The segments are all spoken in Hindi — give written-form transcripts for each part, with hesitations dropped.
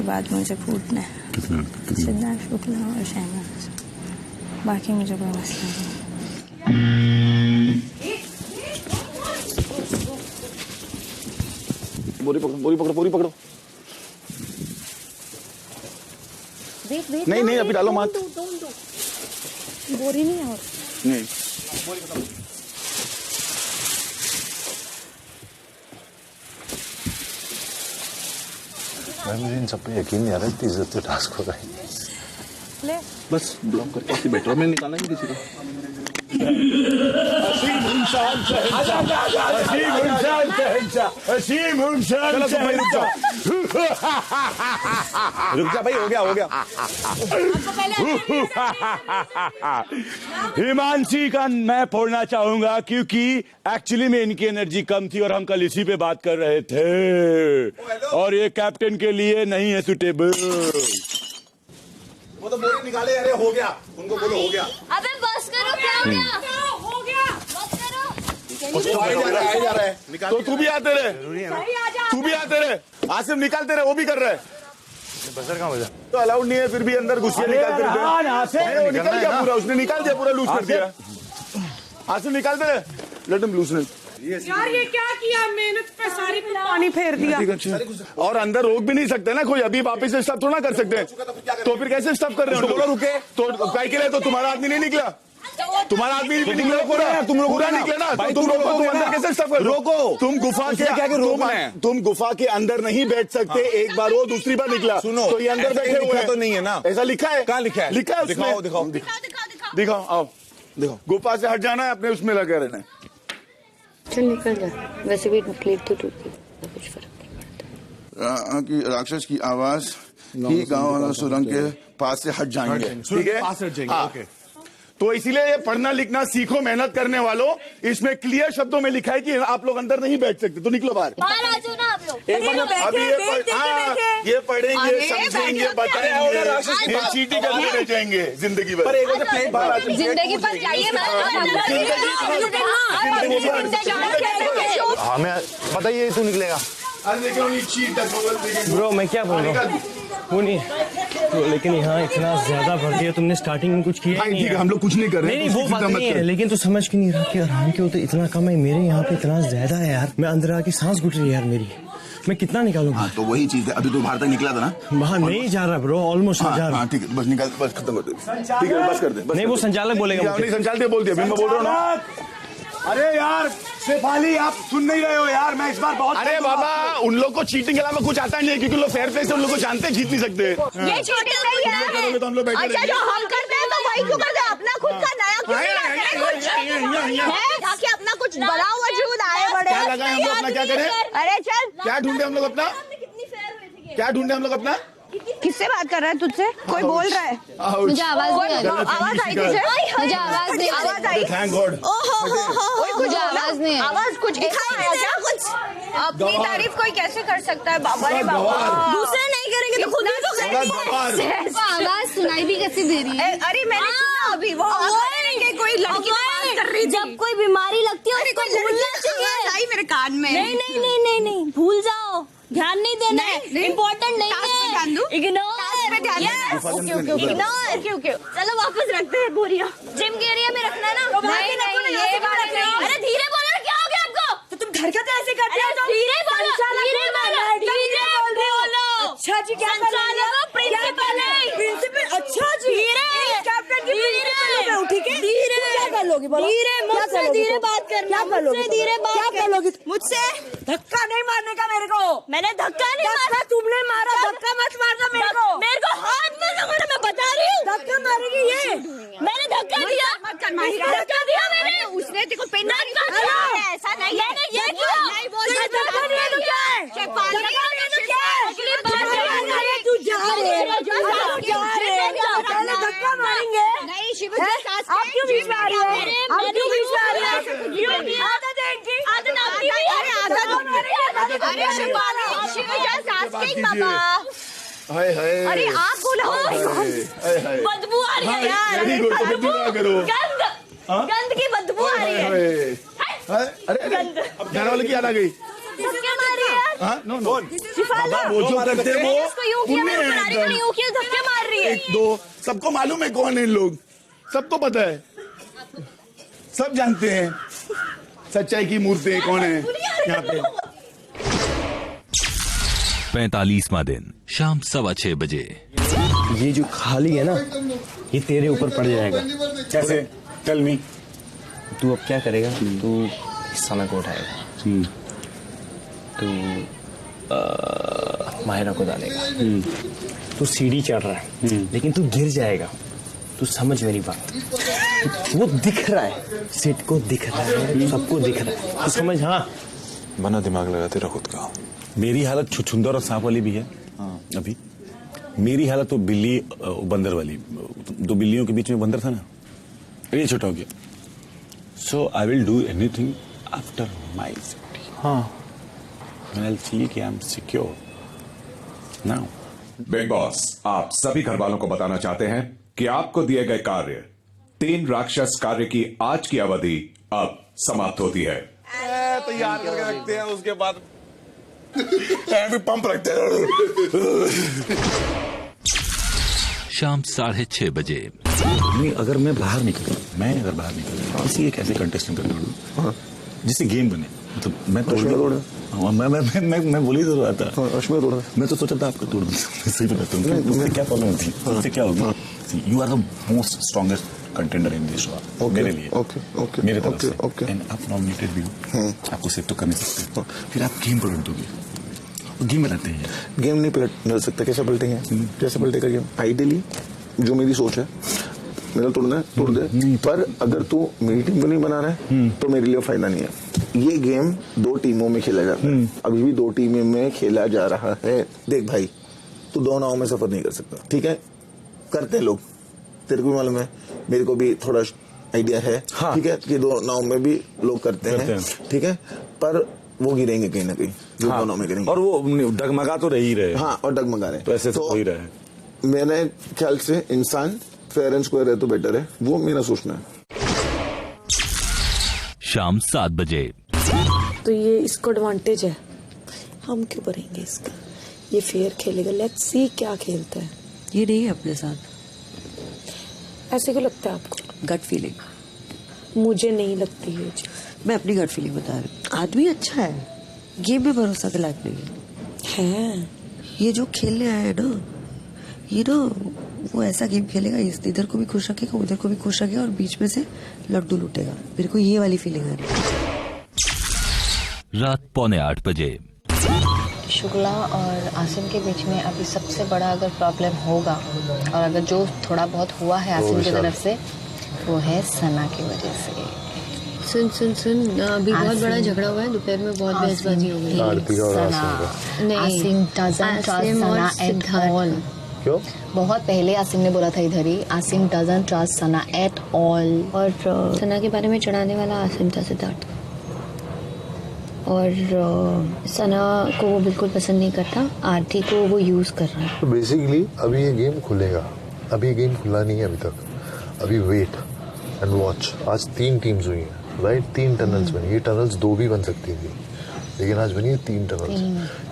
बाद मुझे फूटना है सिद्धार्थ शुक्ला और शहनाज, बाकी मुझे कोई मसला नहीं। बोरी पकड़ो, बोरी पकड़ो, बोरी पकड़ो। नहीं नहीं अभी डालो मत। बोरी नहीं है और नहीं मुझे इन सब पे यकीन नहीं आ रहा, इतनी इज्जत से टास्क हो रहा है। ले बस ब्लॉक करके ऐसे बैठो, मैं निकालना ही किसी को। रुक जा भाई, हो गया हो गया। हिमांशी का मैं फोड़ना चाहूंगा क्योंकि एक्चुअली में इनकी एनर्जी कम थी और हम कल इसी पे बात कर रहे थे और ये कैप्टन के लिए नहीं है सुटेबल। वो तो बोरी निकाले, अरे हो गया, उनको बोलो हो गया। अबे बस करो, क्या हो गया? हो गया, बस करो। आ जा रहा है। तो तू भी आते रहे, तू भी आते रहे, आसिफ निकालते रहे, वो भी कर रहे हैं। बजर कहाँ बजा? तो अलाउड नहीं है, फिर भी अंदर घुसिए निकालते रहते। वो निकल गया पूरा, उसने निकाल दिया, पूरा लूज कर दिया। आसिफ निकालते रहे, लेट हिम लूज। यार ये क्या किया, मेहनत पे सारी पानी फेर दिया। और अंदर रोक भी नहीं सकते ना कोई, अभी वापस से स्टॉप थोड़ा ना कर सकते हैं। तो फिर कैसे स्टॉप कर रहे हो? बोलो रुके, तो काय के लिए? तो तुम्हारा आदमी नहीं निकला, तुम्हारा आदमी निकला पूरा, तुम लोग पूरा निकले ना, तुम रोको, तुम अंदर कैसे स्टॉप कर? रोको, तुम गुफा के क्या तुम गुफा के अंदर नहीं बैठ सकते। एक बार वो, दूसरी बार निकला, सुनो तो ये अंदर बैठे हुए तो नहीं है ना, ऐसा लिखा है? कहाँ लिखा है? लिखा है, दिखाओ दिखाओ दिखाओ, आओ देखो, गुफा से हट जाना है, अपने उसमें लगा रहना है। चल निकल जा, वैसे भी क्लिप तो टूट गई, कुछ फर्क नहीं पड़ता। राक्षस की आवाज ही गाँव वाला सुरंग के पास से हट जाएंगे, ठीक है? पास हट जाएंगे, ओके। तो इसीलिए ये पढ़ना लिखना सीखो, मेहनत करने वालों। इसमें क्लियर शब्दों में लिखा है कि आप लोग अंदर नहीं बैठ सकते, तो निकलो बाहर। बाहर आ जाओ ना आप लोग। अभी ये पढ़ेंगे, समझेंगे, बताएंगे, चीटी करके रह जाएंगे जिंदगी भर। जिंदगी पर चाहिए हमें बताइए, तू निकलेगा? ब्रो मैं क्या बोल रहा हूँ, वो नहीं तो, लेकिन यहाँ इतना ज्यादा भर दिया तुमने, स्टार्टिंग में कुछ किया नहीं है। हम लोग कुछ नहीं कर रहे हैं। नहीं वो बात नहीं है, लेकिन तू समझ क्यों नहीं रहा कि आराम के होते इतना कम है, मेरे यहाँ पे इतना ज्यादा है यार। मैं अंदर आके सांस घुट रही है यार मेरी, मैं कितना निकालूंगा? तो वही चीज है, अभी तो बाहर तक निकला था ना। बाहर नहीं जा रहा ब्रो, ऑलमोस्ट जा रहा। ठीक है, बस निकाल, बस खत्म कर दे, ठीक है, बस कर दे। नहीं वो संचालक बोलेगा, संचालक बोल दिया, मैं बोल रहा हूँ ना। अरे यार शेफाली, आप सुन नहीं रहे हो यार, मैं इस बार बहुत। अरे बाबा, उन लोग को चीटिंग के अलावा कुछ आता नहीं है, क्योंकि लोग फेयर प्ले से उन लोग को जानते हैं, जीत नहीं सकते। ये चीटिंग नहीं है। तो हम लोग बैठे अच्छा जो हम करते हैं तो वही क्यों करते हैं? अपना खुद का नया क्यों ताकि अपना कुछ बड़ा वजूद आए बड़े। क्या लगाए हम लोग अपना, क्या करें? अरे चल, क्या ढूंढे हम लोग अपना, क्या ढूंढे हम लोग अपना? किससे बात कर रहा है? तुझसे कोई बोल रहा है? मुझे आवाज नहीं आई, आवाज आई तुझे? मुझे आवाज नहीं, आवाज आई? Thank God. मुझे आवाज नहीं आई। आवाज कुछ दिखाई दे क्या? कुछ अपनी तारीफ कोई कैसे कर सकता है? बाबा रे बाबा, दूसरे नहीं करेंगे तो खुद ही तो करेंगे। आवाज सुनाई भी कैसे दे रही है? अरे मैंने सुना अभी, वो कोई लड़की बात कर रही थी। जब कोई बीमारी लगती है उसको भूलना चाहिए। आई मेरे कान में। नहीं नहीं नहीं नहीं नहीं, भूल जाओ, ध्यान नहीं देना है, इम्पोर्टेंट नहीं है। इग्नोर, चलो वापस रखते हैं बोरिया। जिम के एरिया में रखना ना। नहीं नहीं, ये बात नहीं। अरे धीरे बोलो, क्या हो गया आपको? तो तुम घर का तो ऐसे करते हो? धीरे बोलो, धीरे बोलो, धीरे बोलो। अच्छा जी, क्या प्रिंसिपल है, प्रिंसिपल? अच्छा जी, धीरे, कैप्टन की प्रिंसिपल मैं उठी के धीरे क्या कर लोगी? बोलो धीरे, मुझसे धीरे बात करना, मुझसे धीरे बात कर लोगी? मुझसे धक्का नहीं मारने का मेरे को। मैंने धक्का नहीं मारा, तुमने मारा, धक्का मत मारना मेरे को। मेरे को हाथ मत लगाना, मैं बता रही हूँ। धक्का मारेगी ये? मैंने धक्का दिया, धक्का दिया मैंने। उसने तेरे को पेन ऐसा नहीं, मैंने ये किया। धक्का मारेंगे? नहीं शिव, आप क्यों बीच में आ रही हो? आप क्यों बीच में आ रही हो? आदत है इनकी, आदत आपकी भी है। अरे बाबा, हाय हाय, अरे आप बोलो, बदबू आ रही है यार। गंद, गंद की बदबू आ रही है। अरे घर वाले की याद आ गई। धक्के मार रही है यार। हाँ नो नो शिफाला वो जो करते हैं वो इसको यूं किया, मैंने तुम्हारी को नहीं यूं किया, धक्के मार रही है। 1 2 सबको मालूम है कौन है इन लोग, सबको पता है, सब जानते हैं सच्चाई की मूर्ति कौन है यहाँ पे। 45वां दिन शाम 6:15 बजे। ये जो खाली है ना, ये तेरे ऊपर पड़ जाएगा। कैसे? Tell me. तू अब क्या करेगा? तू समय को उठाएगा, तू माहिरा को डालेगा, तू सीढ़ी चढ़ रहा है लेकिन तू गिर जाएगा। तू समझ मेरी बात, वो दिख रहा है, सेट को दिख रहा है, सबको दिख रहा है, तू समझ। हाँ बना दिमाग लगा तेरा खुद का। मेरी हालत छुछुंदर और सांप वाली भी है अभी। मेरी हालत तो बिल्ली बंदर वाली, 2 बिल्लियों के बीच में बंदर था ना, ये छोटा हो गया। So I will do anything after my safety. हाँ आई सी कि I am secure now. Big boss आप सभी घर वालों को बताना चाहते हैं कि आपको दिए गए कार्य 3 राक्षस कार्य की आज की अवधि अब समाप्त होती है। तैयार करके रखते हैं, उसके बाद पंप रखते हैं। शाम 6:30 बजे। नहीं, अगर मैं बाहर निकलूं, किसी एक ऐसे कंटेस्टेंट का जोड़ूं जिससे गेम बने, मतलब मैं मैं बोल ही तो रहा था, मैं तो सोचा था आपको तोड़ दूं। सही तो कहता हूं, उससे क्या प्रॉब्लम होती है, उससे क्या होगी? You are the most strongest contender in this show मेरे लिए, मेरे तरफ से। एंड आप नॉमिनेटेड भी हो, आपको सेव तो कर नहीं सकते, फिर आप गेम पलट दोगे। गेम बनाते हैं, गेम नहीं पलट सकता। कैसे पलटेंगे? कैसे पलटेगा गेम? आइडियली जो मेरी सोच है, मेरा तोड़ना है तोड़ दे, पर अगर तू मेरी टीम को नहीं बना रहा है तो मेरे लिए फायदा नहीं है। ये गेम 2 टीमों में खेला जाता है, अभी भी 2 टीमों में खेला जा रहा है। देख भाई, तू 2 नाव में सफर नहीं कर सकता, ठीक है? करते हैं लोग, तेरे को भी मालूम है, मेरे को भी थोड़ा आइडिया है, हाँ। ठीक है, कि 2 नाव में भी लोग करते हैं, ठीक है, पर वो गिरेंगे कहीं ना कहीं, जो 2 नाव में गिरेंगे, और वो डगमगा तो रही रहे। हाँ, और डगमगा रहे तो ऐसे तो हो ही रहा है। मेरे ख्याल से इंसान फेयर एंड स्क्वायर है तो बेटर है, वो मेरा सोचना है। शाम 7 बजे। तो ये इसको एडवांटेज है, हम क्यों करेंगे इसका? ये फेयर खेलेगा, लेट्स सी क्या खेलता है। ये नहीं है अपने साथ, ऐसे क्यों लगता है आपको? Gut feeling. मुझे नहीं लगती ये चीज। मैं अपनी गट फीलिंग बता रही हूँ। आदमी अच्छा है, गेम में भरोसा के लायक नहीं है। ये जो खेलने आया है ना, ये ना वो ऐसा गेम खेलेगा, इधर को भी खुश रखेगा, उधर को भी खुश रखेगा, और बीच में से लड्डू लूटेगा। मेरे को ये वाली फीलिंग आ रही है। रात 7:45 बजे। शुक्ला और आसिम के बीच में अभी सबसे बड़ा अगर प्रॉब्लम होगा, और अगर जो थोड़ा बहुत हुआ है आसिम की तरफ से, वो है सना की वजह से। सुन अभी बहुत बड़ा झगड़ा हुआ है, दोपहर में बहुत बहसबाजी हो गई। Asim doesn't trust Sana at all. क्यों? बहुत पहले आसिम ने बोला था इधर ही, Asim doesn't trust Sana at all. और सना के बारे में चढ़ाने वाला आसिम था, सिद्धार्थ। और सना को वो बिल्कुल पसंद नहीं करता, आरती को वो यूज कर रहा है। तो बेसिकली अभी ये गेम खुलेगा, अभी ये गेम खुला नहीं है अभी तक, अभी वेट एंड वॉच। आज 3 टीम्स हुई हैं, राइट? 3 टनल्स बनी। ये टनल्स 2 भी बन सकती थी, लेकिन आज बनी है 3 टनल्स।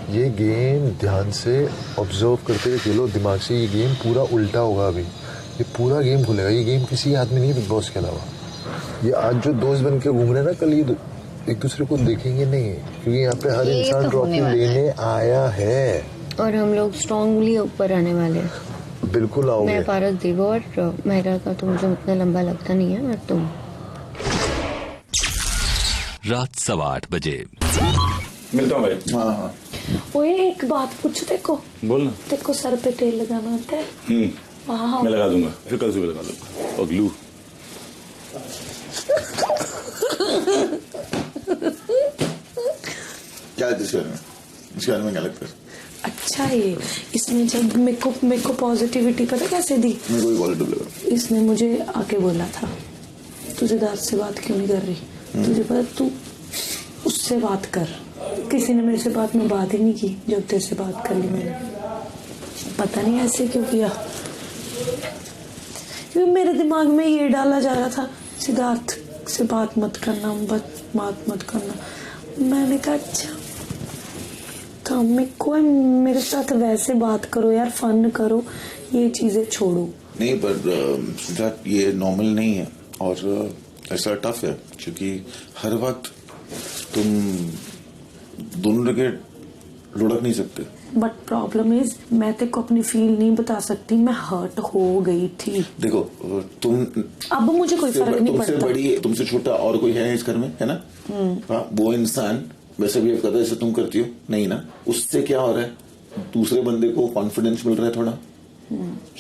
ये गेम ध्यान से ऑब्जर्व करते हुए खेलो, दिमाग से। ये गेम पूरा उल्टा होगा अभी, ये पूरा गेम खुलेगा। ये गेम किसी आदमी नहीं, बिग बॉस के अलावा। ये आज जो दोस्त बन के घूम रहे हैं ना, कल ये एक दूसरे को देखेंगे नहीं, क्योंकि यहाँ पे हर इंसान तो ट्रॉफी लेने आया है। और हम लोग स्ट्रांगली ऊपर आने वाले हैं। बिल्कुल आओगे। मैं पारस देवो और महिरा का तो मुझे उतना लंबा लगता नहीं है, और तुम। रात 8:15 बजे। मिलता हूँ भाई। हाँ। ओए, एक बात पूछो, देखो बोल ना। देखो, सर पे तेल लगाना आता है? हाँ, मैं लगा दूंगा, फिर कल सुबह लगा दूंगा। और ग्लू। क्या है इसके बारे में क्या लगता है? अच्छा है ये। इसने जब मेरे को पॉजिटिविटी पता कैसे दी? मेरे को भी पॉजिटिव लगा। इसने मुझे आके बोला था, तू सिद्धार्थ से बात क्यों नहीं कर रही? तुझे पता, तू उससे बात कर। किसी ने मेरे से बात ही नहीं की जब तेरे से बात कर ली मैंने। पता नहीं ऐसे क्यों किया, क्योंकि मेरे दिमाग में ये डाला जा रहा था, सिद्धार्थ से बात मत करना, बात मत करना। मैंने कहा अच्छा, काम में कोई मेरे साथ वैसे बात करो यार, फन करो, ये चीजें छोड़ो। नहीं पर सिद्धार्थ ये नॉर्मल नहीं है और ऐसा टफ है क्योंकि हर वक्त तुम दोनों जगह लुढ़क नहीं सकते। बट प्रॉब्लम इज मैं तेरे को अपनी फील नहीं बता सकती, मैं हर्ट हो गई थी। देखो तुम अब मुझे कोई फर्क नहीं पड़ता। तुमसे बड़ी तुमसे छोटा और कोई है इस घर में, है ना? हाँ, वो इंसान वैसे भी करता है जैसे तुम करती हो, नहीं ना? उससे क्या हो रहा है, दूसरे बंदे को कॉन्फिडेंस मिल रहा है, थोड़ा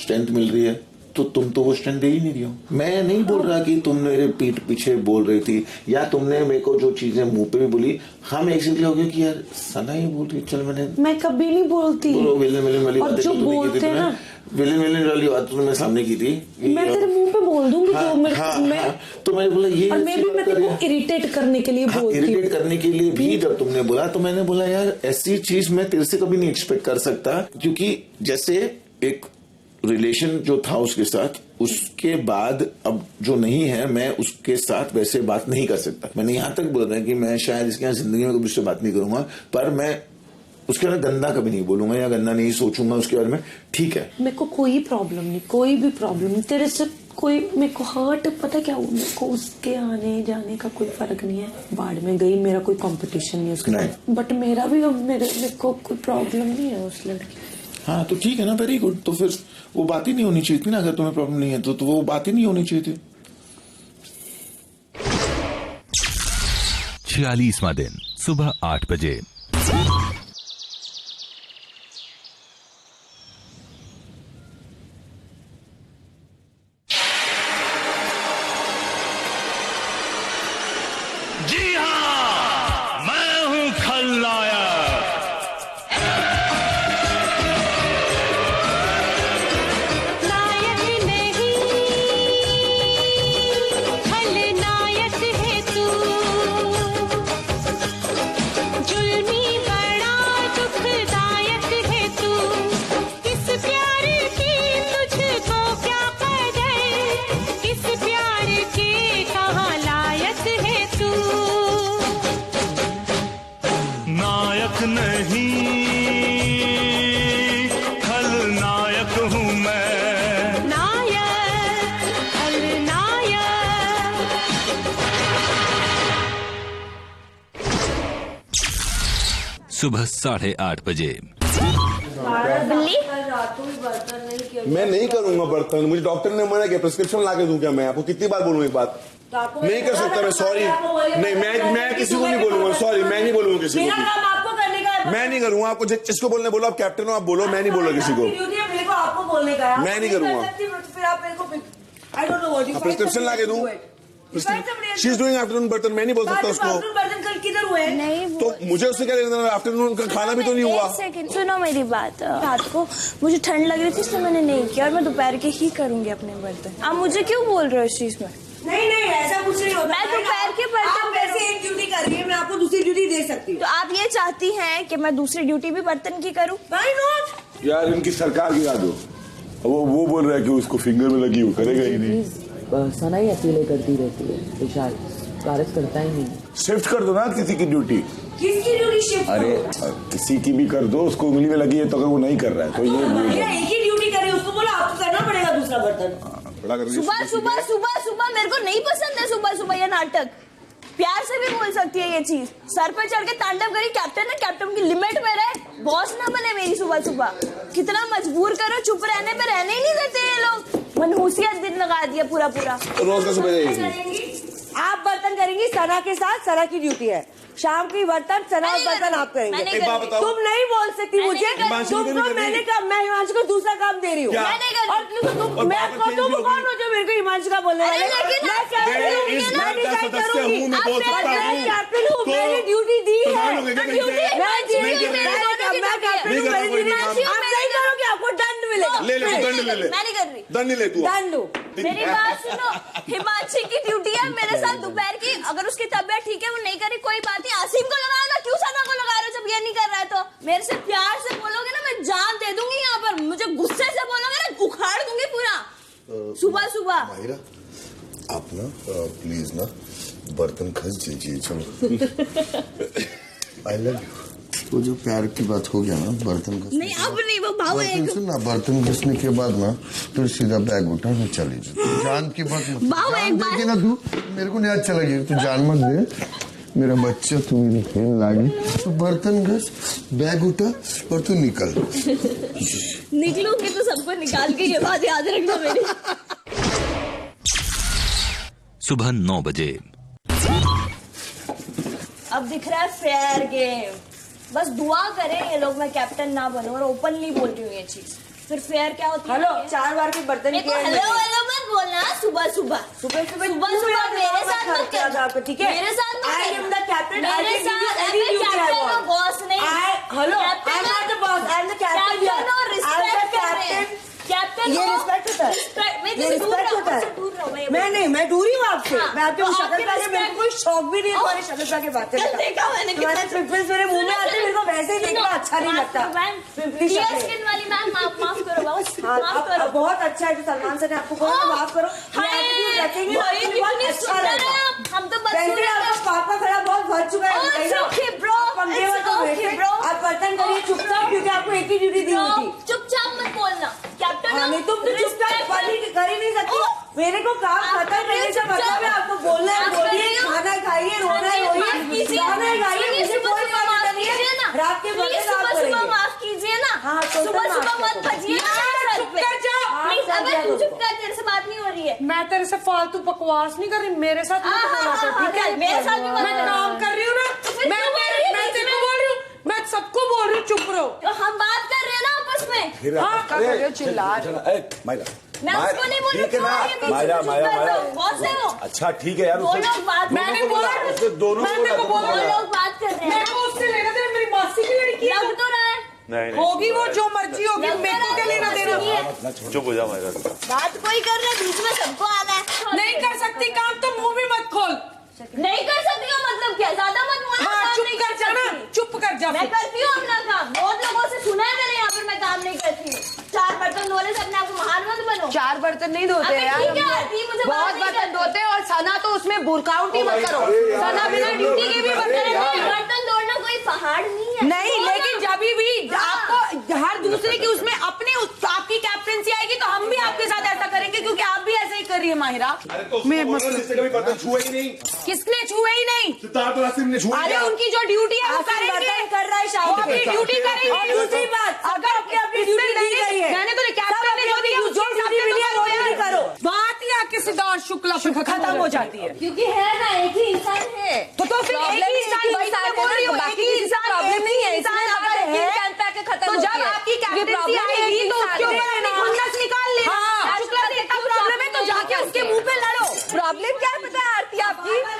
स्ट्रेंथ मिल रही है, तो तुम तो वो स्ट्रेंथ दे ही नहीं रही हो। मैं नहीं बोल रहा कि तुम मेरे पीठ पीछे बोल रही थी या तुमने मेरे को जो चीजें मुंह पे भी बोली, हाँ मैं एक्सीडेंटली हो गया कि यार सना ही बोल रही, चल मैं कभी नहीं बोलती। विलन वाली और जो बोलते ना विलन वाली बात तुमने सामने की थी, मैं तेरे मुंह पे बोल दूंगी। हाँ, तो तो मैंने बोला ये और मैं तेरे को इरिटेट करने के लिए बोलती हूँ। इरिटेट करने के लिए भी जब तुमने बोला तो मैंने बोला यार ऐसी चीज मैं तेरे से कभी नहीं एक्सपेक्ट कर सकता, क्योंकि जैसे एक रिलेशन जो था उसके साथ, उसके बाद अब जो नहीं है मैं उसके साथ वैसे बात नहीं कर सकता। मैंने यहां तक बोला था कि मैं शायद इसके यहाँ जिंदगी में कभी उससे बात नहीं करूंगा, पर मैं उसके बारे में गंदा कभी नहीं बोलूंगा या गंदा नहीं सोचूंगा उसके बारे में। ठीक है, मेरे को कोई प्रॉब्लम नहीं, कोई भी प्रॉब्लम नहीं तेरे से, कोई मेरे को हर्ट पता क्या हुआ, मेरे को उसके आने जाने का कोई फर्क नहीं है। बाढ़ में गई, मेरा कोई कंपटीशन नहीं है उसके साथ, बट मेरा भी मेरे को कोई प्रॉब्लम नहीं है उस लड़की। हाँ तो ठीक है ना, वेरी गुड। तो फिर वो बात ही नहीं होनी चाहिए थी ना, अगर तुम्हें प्रॉब्लम नहीं है तो वो बात ही नहीं होनी चाहिए थी। 46वां दिन सुबह 8 बजे। जी हाँ, मैं हूं खलनायक। सुबह 8:30 बजे। मैं नहीं करूंगा बर्तन, मुझे डॉक्टर ने मना किया, प्रिस्क्रिप्शन ला के दूं क्या? मैं आपको कितनी बार बोलूं एक बात? नहीं कर सकता मैं, सॉरी। नहीं मैं किसी को नहीं बोलूंगा, सॉरी मैं नहीं बोलूंगा किसी को। मैं नहीं करूंगा, आपको जिसको बोलने बोलो, आप कैप्टन हो, आप बोलो, मैं नहीं बोलूंगा किसी को। आपको बोलने का है, मैं नहीं करूंगा। फिर आप मेरे को प्रिस्क्रिप्शन ला के दूं, शी इज डूइंग आफ्टरनून बर्तन, मैं नहीं बोल सकता उसको। बर्तन कल किधर हुए? नहीं, तो मुझे उससे क्या लेना, आफ्टरनून का खाना भी तो नहीं हुआ। सुनो मेरी बात, रात को मुझे ठंड लग रही थी इसलिए मैंने नहीं किया, और मैं दोपहर के ही करूंगी अपने बर्तन। आप मुझे क्यों बोल रहे हो इस चीज में? नहीं ऐसा कुछ नहीं होता। मैं दोपहर के बर्तन वैसे एक ड्यूटी कर रही है, मैं आपको दूसरी ड्यूटी दे सकती हूँ। तो आप ये चाहती हैं कि मैं दूसरी ड्यूटी भी बर्तन की करूँ? Why not? यार इनकी सरकार गिरा दो। वो बोल रहा है कि उसको फिंगर में लगी, वो करेगा ही नहीं। सना ही अकेले करती रहती है, विशाल कारज करता ही नहीं। शिफ्ट कर दो ना किसी की ड्यूटी। किसकी ड्यूटी शिफ्ट? अरे किसी की भी कर दो, उसको उंगली में लगी है तो अगर वो नहीं कर रहा है तो ये एक ही ड्यूटी कर रही है, उसको बोला आपको करना पड़ेगा दूसरा बर्तन। सुबह मेरे को नहीं पसंद है सुबह ये नाटक। प्यार से भी बोल सकती है ये चीज, सर पे चढ़ के तांडव करी, कैप्टन है, कैप्टन की लिमिट में रहे, बॉस ना बने मेरी। सुबह कितना मजबूर करो, चुप रहने पे रहने ही नहीं देते ये लोग, मनहूसियत दिन लगा दिया पूरा। रोज का सुबह आप बर्तन करेंगी सना के साथ, सना की ड्यूटी है। शाम की बर्तन सना और बर्तन आप करेंगे। तुम नहीं बोल सकती मुझे, तुमको मैंने कहा मैं हिमांशु को दूसरा काम दे रही हूँ, और मैं कौन हो जो मेरे को हिमांशु का बोलने वाले? मैं कैप्टन हूँ, मैंने ड्यूटी दी है, आपको दंड मिलेगा। मैं नहीं कर रही, दंड ले तू, दंड दो। मेरी बात सुनो, हिमांशी की ड्यूटी है मेरे साथ दोपहर की, अगर उसकी तबीयत ठीक है वो नहीं करी कोई बात नहीं, आसिम को लगाओ ना, क्यों सना को लगा रहे हो जब ये नहीं कर रहा है? तो मेरे से प्यार से बोलोगे ना, मैं जान दे दूंगी यहाँ पर, मुझे गुस्से से बोलोगे ना उखाड़ दूंगी पूरा। सुबह माहिरा आप ना प्लीज ना बर्तन खस दीजिए, चलो। I love you. वो जो प्यार की बात हो गया ना बर्तन घसने नहीं अब नहीं, वो भाव है बर्तन सुन ना, बर्तन घसने के बाद ना फिर सीधा बैग उठा और चली जा। जान की बात मत भाव एक बार देगी ना तू, मेरे को नहीं अच्छा लगेगा, तू जान मत दे। मेरा बच्चा तू मेरी खेल लागी, तू बर्तन घस, बैग उठा और तू निकल। निकलूंगी तो सबको निकाल के, ये बात याद रखना मेरी। सुबह 9 बजे। अब दिख रहा है फेयर गेम, बस दुआ करें ये लोग मैं कैप्टन ना बनूं, और ओपनली बोल रही हूँ ये चीज। फिर फेयर क्या होती है? हेलो, 4 बार के बर्तन हेलो हेलो मत बोलना, सुबह सुबह सुबह मेरे साथ मत कर, ठीक है? मेरे साथ मत I am the captain. I मेरे can give you साथ any duty I captain want. और बॉस नहीं। Hello, I am not the boss. I am the captain here. Captain और I am रिस्पेक्ट the कर रहे हैं। captain. कैप्टन ये रिस्पेक्ट होता है, ये रिस्पेक्ट होता है। मैं नहीं, मैं दूर ही हूँ आपसे। मैं आपके शक्ल पे आके, मेरे को कोई शौक भी नहीं है तुम्हारी शक्ल पे आके बातें करने का। देखा मैंने, तुम्हारे पिंपल्स मेरे मुंह में आते, मेरे को वैसे ही देखना अच्छा नहीं लगता। पिंपली शक्ल स्किन वाली मैम, माफ करो बॉस, माफ करो। बहुत अच्छा है जो सलमान सर ने आपको कहा, माफ करो। रखेंगे अच्छा रहेगा। हम तो आपका पापा खड़ा बहुत भर चुका है, आप बर्तन करिए चुपचाप, क्योंकि आपको एक ही ड्यूटी दी हुई थी। चुपचाप मत बोलना कैप्टन। नहीं तुम तो चुपचाप कर ही नहीं सकती। मेरे को काम खत्म करने से मतलब है आपको बोलना है, बोलिए, खाना खाइए, रोना है रोइए, गाना गाइए, मुझे कोई बात नहीं है। रात के वक्त आप करेंगे। माफ कीजिए ना, हाँ, सुबह सुबह मत भजिए। तू चुप कर, तेरे से बात नहीं हो रही है। मैं तेरे से फालतू बकवास नहीं कर रही, मेरे साथ ठीक है, मेरे साथ भी मैं काम कर रही हूँ ना, मैं तेरे को बोल रही हूँ, मैं सबको बोल रही हूँ चुप रहो। तो हम बात कर रहे हैं ना आपस में। हाँ कर रहे हो, चिल्ला मैं उसको नहीं बोल रही, बॉस है वो। अच्छा ठीक है यार, वो लोग बात, मैंने बोला दोनों वो लोग बात कर रहे हैं। मेरे को उससे लेना देना, मेरी मासी की लड़की है, लग तो रहा है होगी वो जो मर्जी होगी, मेरे को क्या लेना देना। चुप हो जा मेरा। बात कोई कर रहा है, बीच में सबको आना है। नहीं कर सकती काम तो मुंह भी मत खोल। नहीं कर सकती का मतलब क्या? ज्यादा मत बोलना। हाँ, चुप कर जा ना, चुप कर जा। मैं करती हूँ अपना काम, बहुत लोगों से सुना है मैंने यहाँ पर मैं काम नहीं करती हूँ। 4 बर्तन धोने से अपने आप को महान मत बनो। 4 बर्तन नहीं धोते यार, बहुत बर्तन धोते हैं, और सना तो उसमें बुरकाउट ही मत करो। सना बिना ड्यूटी के भी बर्तन धोना कोई पहाड़ नहीं है। नहीं, लेकिन जब भी आपको हर दूसरे की उसमें अपने आपकी कैप्टनसी आएगी तो हम भी आपके साथ ऐसा करेंगे, क्योंकि आप भी ऐसे ही कर रही है माहिरा। मैं कभी बर्तन छुए ही नहीं। किसने छुए ही नहीं? अरे उनकी जो ड्यूटी है वो करेंगे, कर रहा है शाम को अपनी ड्यूटी करेंगे। और दूसरी बात, अगर अपनी ड्यूटी दी गई है, मैंने तो कैप्टन ने जो दिया जो ड्यूटी मिली है वो ड्यूटी करो। बात ही आके सिद्धार्थ शुक्ला पे खत्म हो जाती है, क्योंकि है ना एक ही इंसान है। तो फिर एक ही इंसान बोल रही हूँ, बाकी इंसान प्रॉब्लम नहीं है। इंसान अगर है तो जब आपकी कैप्टनसी आएगी तो उसके ऊपर अपनी खुन्नस निकाल लेना। शुक्ला से इतना प्रॉब्लम है तो जाके उसके मुंह पे लड़ो। प्रॉब्लम क्या है पता है आरती,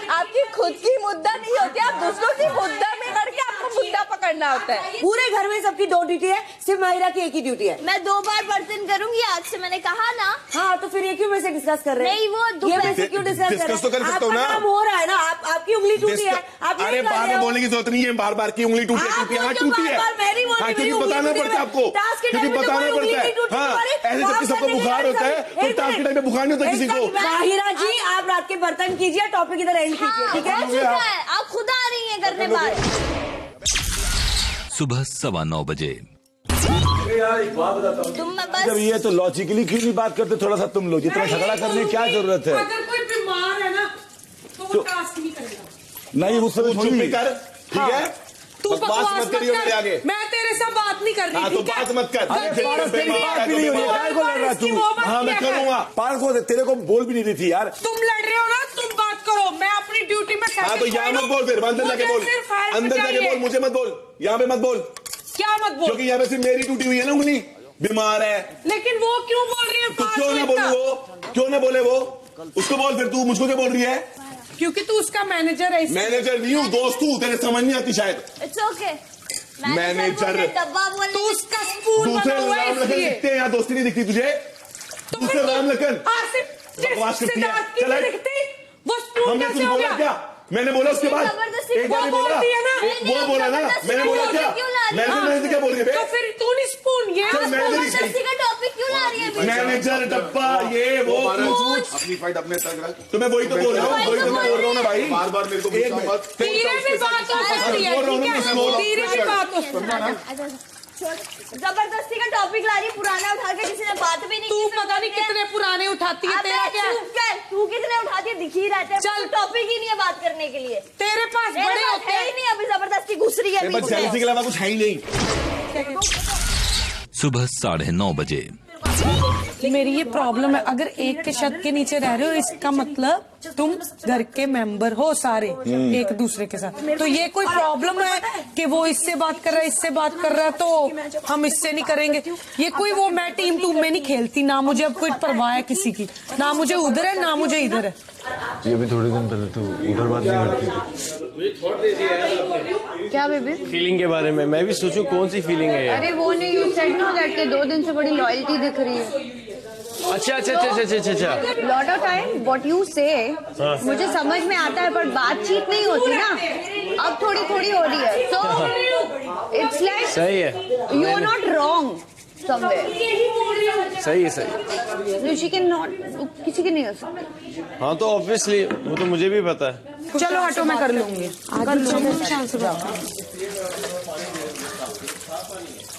आपकी खुद की मुद्दा नहीं होती, आप दूसरों की मुद्दा में करके आपको मुद्दा पकड़ना होता है। पूरे घर में सबकी 2 ड्यूटी है, सिर्फ माहिरा की एक ही ड्यूटी है। मैं 2 बार बर्तन करूंगी आज से, मैंने कहा ना। हाँ, तो फिर ये क्यों वैसे डिस्कस कर रहे हैं? नहीं, वो ये वैसे क्यों डिस्कस कर रहे हैं? डिस्कस तो कर सकता हूँ ना। काम हो रहा है ना, आपकी उंगली टूटी है, आप अरे बार बार बोलने की जरूरत नहीं है, बार की उंगली टूटी है। हाँ टूटी है, हाँ क्योंकि बताना पड़ता है आपको, क्योंकि बताना पड़ता है। हाँ ऐसे जबकि सबको बुखार होता है तो टास्क के टाइम पे बुखार नहीं होता किसी को। माहिरा जी, आप रात के बर्तन कीजिए, टॉपिक इधर एंड कीजिए, ठीक है? आप खुद आ रही हैं करने बात। सुबह 9:15 बजे। यार एक बात बताता हूँ, जब ये तो लॉजिकली क्यों नहीं बात करते? थोड़ा सा तुम लोग इतना झगड़ा करने की क्या जरूरत है? अगर कोई बीमार है ना तो वो टास्क नहीं करेगा। नहीं मुझसे थोड़ी कर, ठीक है? तू बकवास मत करियो मेरे आगे। मैं तेरे से बात नहीं कर रही। हाँ तो बात मत कर। हाँ मैं करूंगा, पार्क को तेरे को बोल भी नहीं रही थी यार। तुम लड़ रहे हो ना, तुम बात करो, मैं अपनी ड्यूटी में। हाँ तो यहाँ मत बोल, फिर अंदर जाके बोल, अंदर जाके बोल, मुझे मत बोल, यहाँ पे मत बोल। क्या मत बोल? क्योंकि यहाँ पे सिर्फ मेरी ड्यूटी हुई है ना, उंगली बीमार है। लेकिन वो क्यों बोल रही है? तो क्यों ना बोले वो, क्यों ना बोले वो? उसको बोल, फिर तू मुझको क्या बोल रही है? क्योंकि तू उसका मैनेजर है। मैनेजर नहीं हूँ, दोस्त हूँ, तेरे समझ नहीं आती शायद। It's okay. मैनेजर तो उसका स्पून दूसरे राम लखन दिखते हैं यहाँ, दोस्ती नहीं दिखती तुझे? दूसरे राम लखन बकवास करती है। चला हमने तुझे बोला क्या? मैंने बोला उसके बाद एक बार बोला, वो बोला ना, मैंने बोला क्या? मैंने क्या बोल रही है? तो फिर तू नहीं स्पून ये जबरदस्ती का टॉपिक क्यों ला रही है बीच में? मैनेजर डब्बा ये वो अपनी फाइट अपने तक रख। तो मैं वही तो बोल रहा हूँ ना भाई। बार बार मेरे को धीरे भी बात हो सकती है, ठीक है? धीरे भी बात हो सकती है। जबरदस्ती का टॉपिक ला रही, पुराना उठा के किसी ने बात भी नहीं तू पता नहीं कितने पुराने उठाती है, तेरा क्या है? तू कितने उठाती है, दिख ही रहते हैं। चल, टॉपिक ही नहीं है बात करने के लिए। तेरे पास बड़े होते है ही नहीं, अभी जबरदस्ती घुस रही है बीच में। जेलसी के अलावा कुछ है ही नहीं। सुबह 9:30 बजे। मेरी ये प्रॉब्लम है, अगर एक के छत के नीचे रह रहे हो इसका मतलब तुम घर के मेंबर हो सारे एक दूसरे के साथ। तो ये कोई प्रॉब्लम है कि वो इससे बात कर रहा है, इससे बात कर रहा है, तो हम इससे नहीं करेंगे। ये कोई वो मैं टीम टूम में नहीं खेलती, ना मुझे अब कोई परवाह है किसी की, ना मुझे उधर है ना मुझे इधर है। ये भी थोड़े दिन पहले तो उधर बात नहीं करती थी। क्या बेबी? फीलिंग के बारे में मैं भी सोचूं कौन सी फीलिंग है। अरे वो नहीं, यू सेड नो दैट के 2 दिन से बड़ी लॉयल्टी दिख रही है। अच्छा। Lot of time what you से मुझे समझ में आता है, पर बातचीत नहीं होती ना, अब थोड़ी थोड़ी हो रही है। सो इट्स लाइक सही है, you are not wrong somewhere. सही है। ऋषि के नॉट, किसी के नहीं हो सकती। हाँ तो ऑब्वियसली वो तो मुझे भी पता है। चलो हटो, मैं कर लूंगी।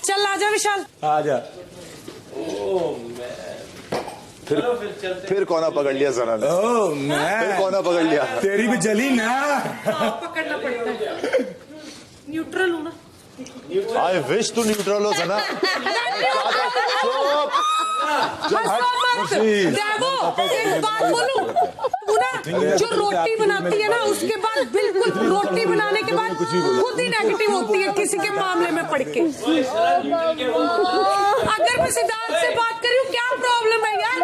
चल आजा विशाल, आजा। फिर कौन पकड़ लिया सना ने? फिर कौन पकड़ लिया? तेरी भी जली ना। पकड़ना पड़ता है, न्यूट्रल हूँ ना। आई विश तू न्यूट्रल हो सना। देखो एक बात बोलूं, तू ना जो रोटी बनाती है ना उसके बाद बिल्कुल रोटी बनाने के बाद खुद ही नेगेटिव होती है किसी के मामले में पड़ के। अगर मैं सिद्धार्थ से बात कर रही हूँ, क्या प्रॉब्लम है यार?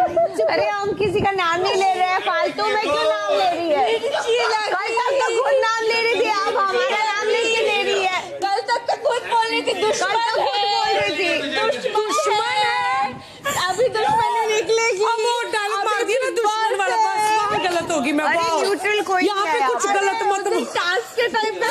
अरे हम किसी का नाम नहीं ले रहे हैं, फालतू में क्यों नाम ले रही है? कल तक तो खुद नाम ले रही थी, अब हमारा नाम लेके ले रही है। कल तक तो खुद बोल रही थी दुश्मन है, दुश्मन है, अभी दुश्मनी निकलेगी। अब वो डायलॉग मार दिया ना दुश्मन वाला, बस वहाँ गलत होगी। मैं न्यूट्रल कोई यहाँ पे कुछ गलत मत बोल। टास्क के टाइम पे,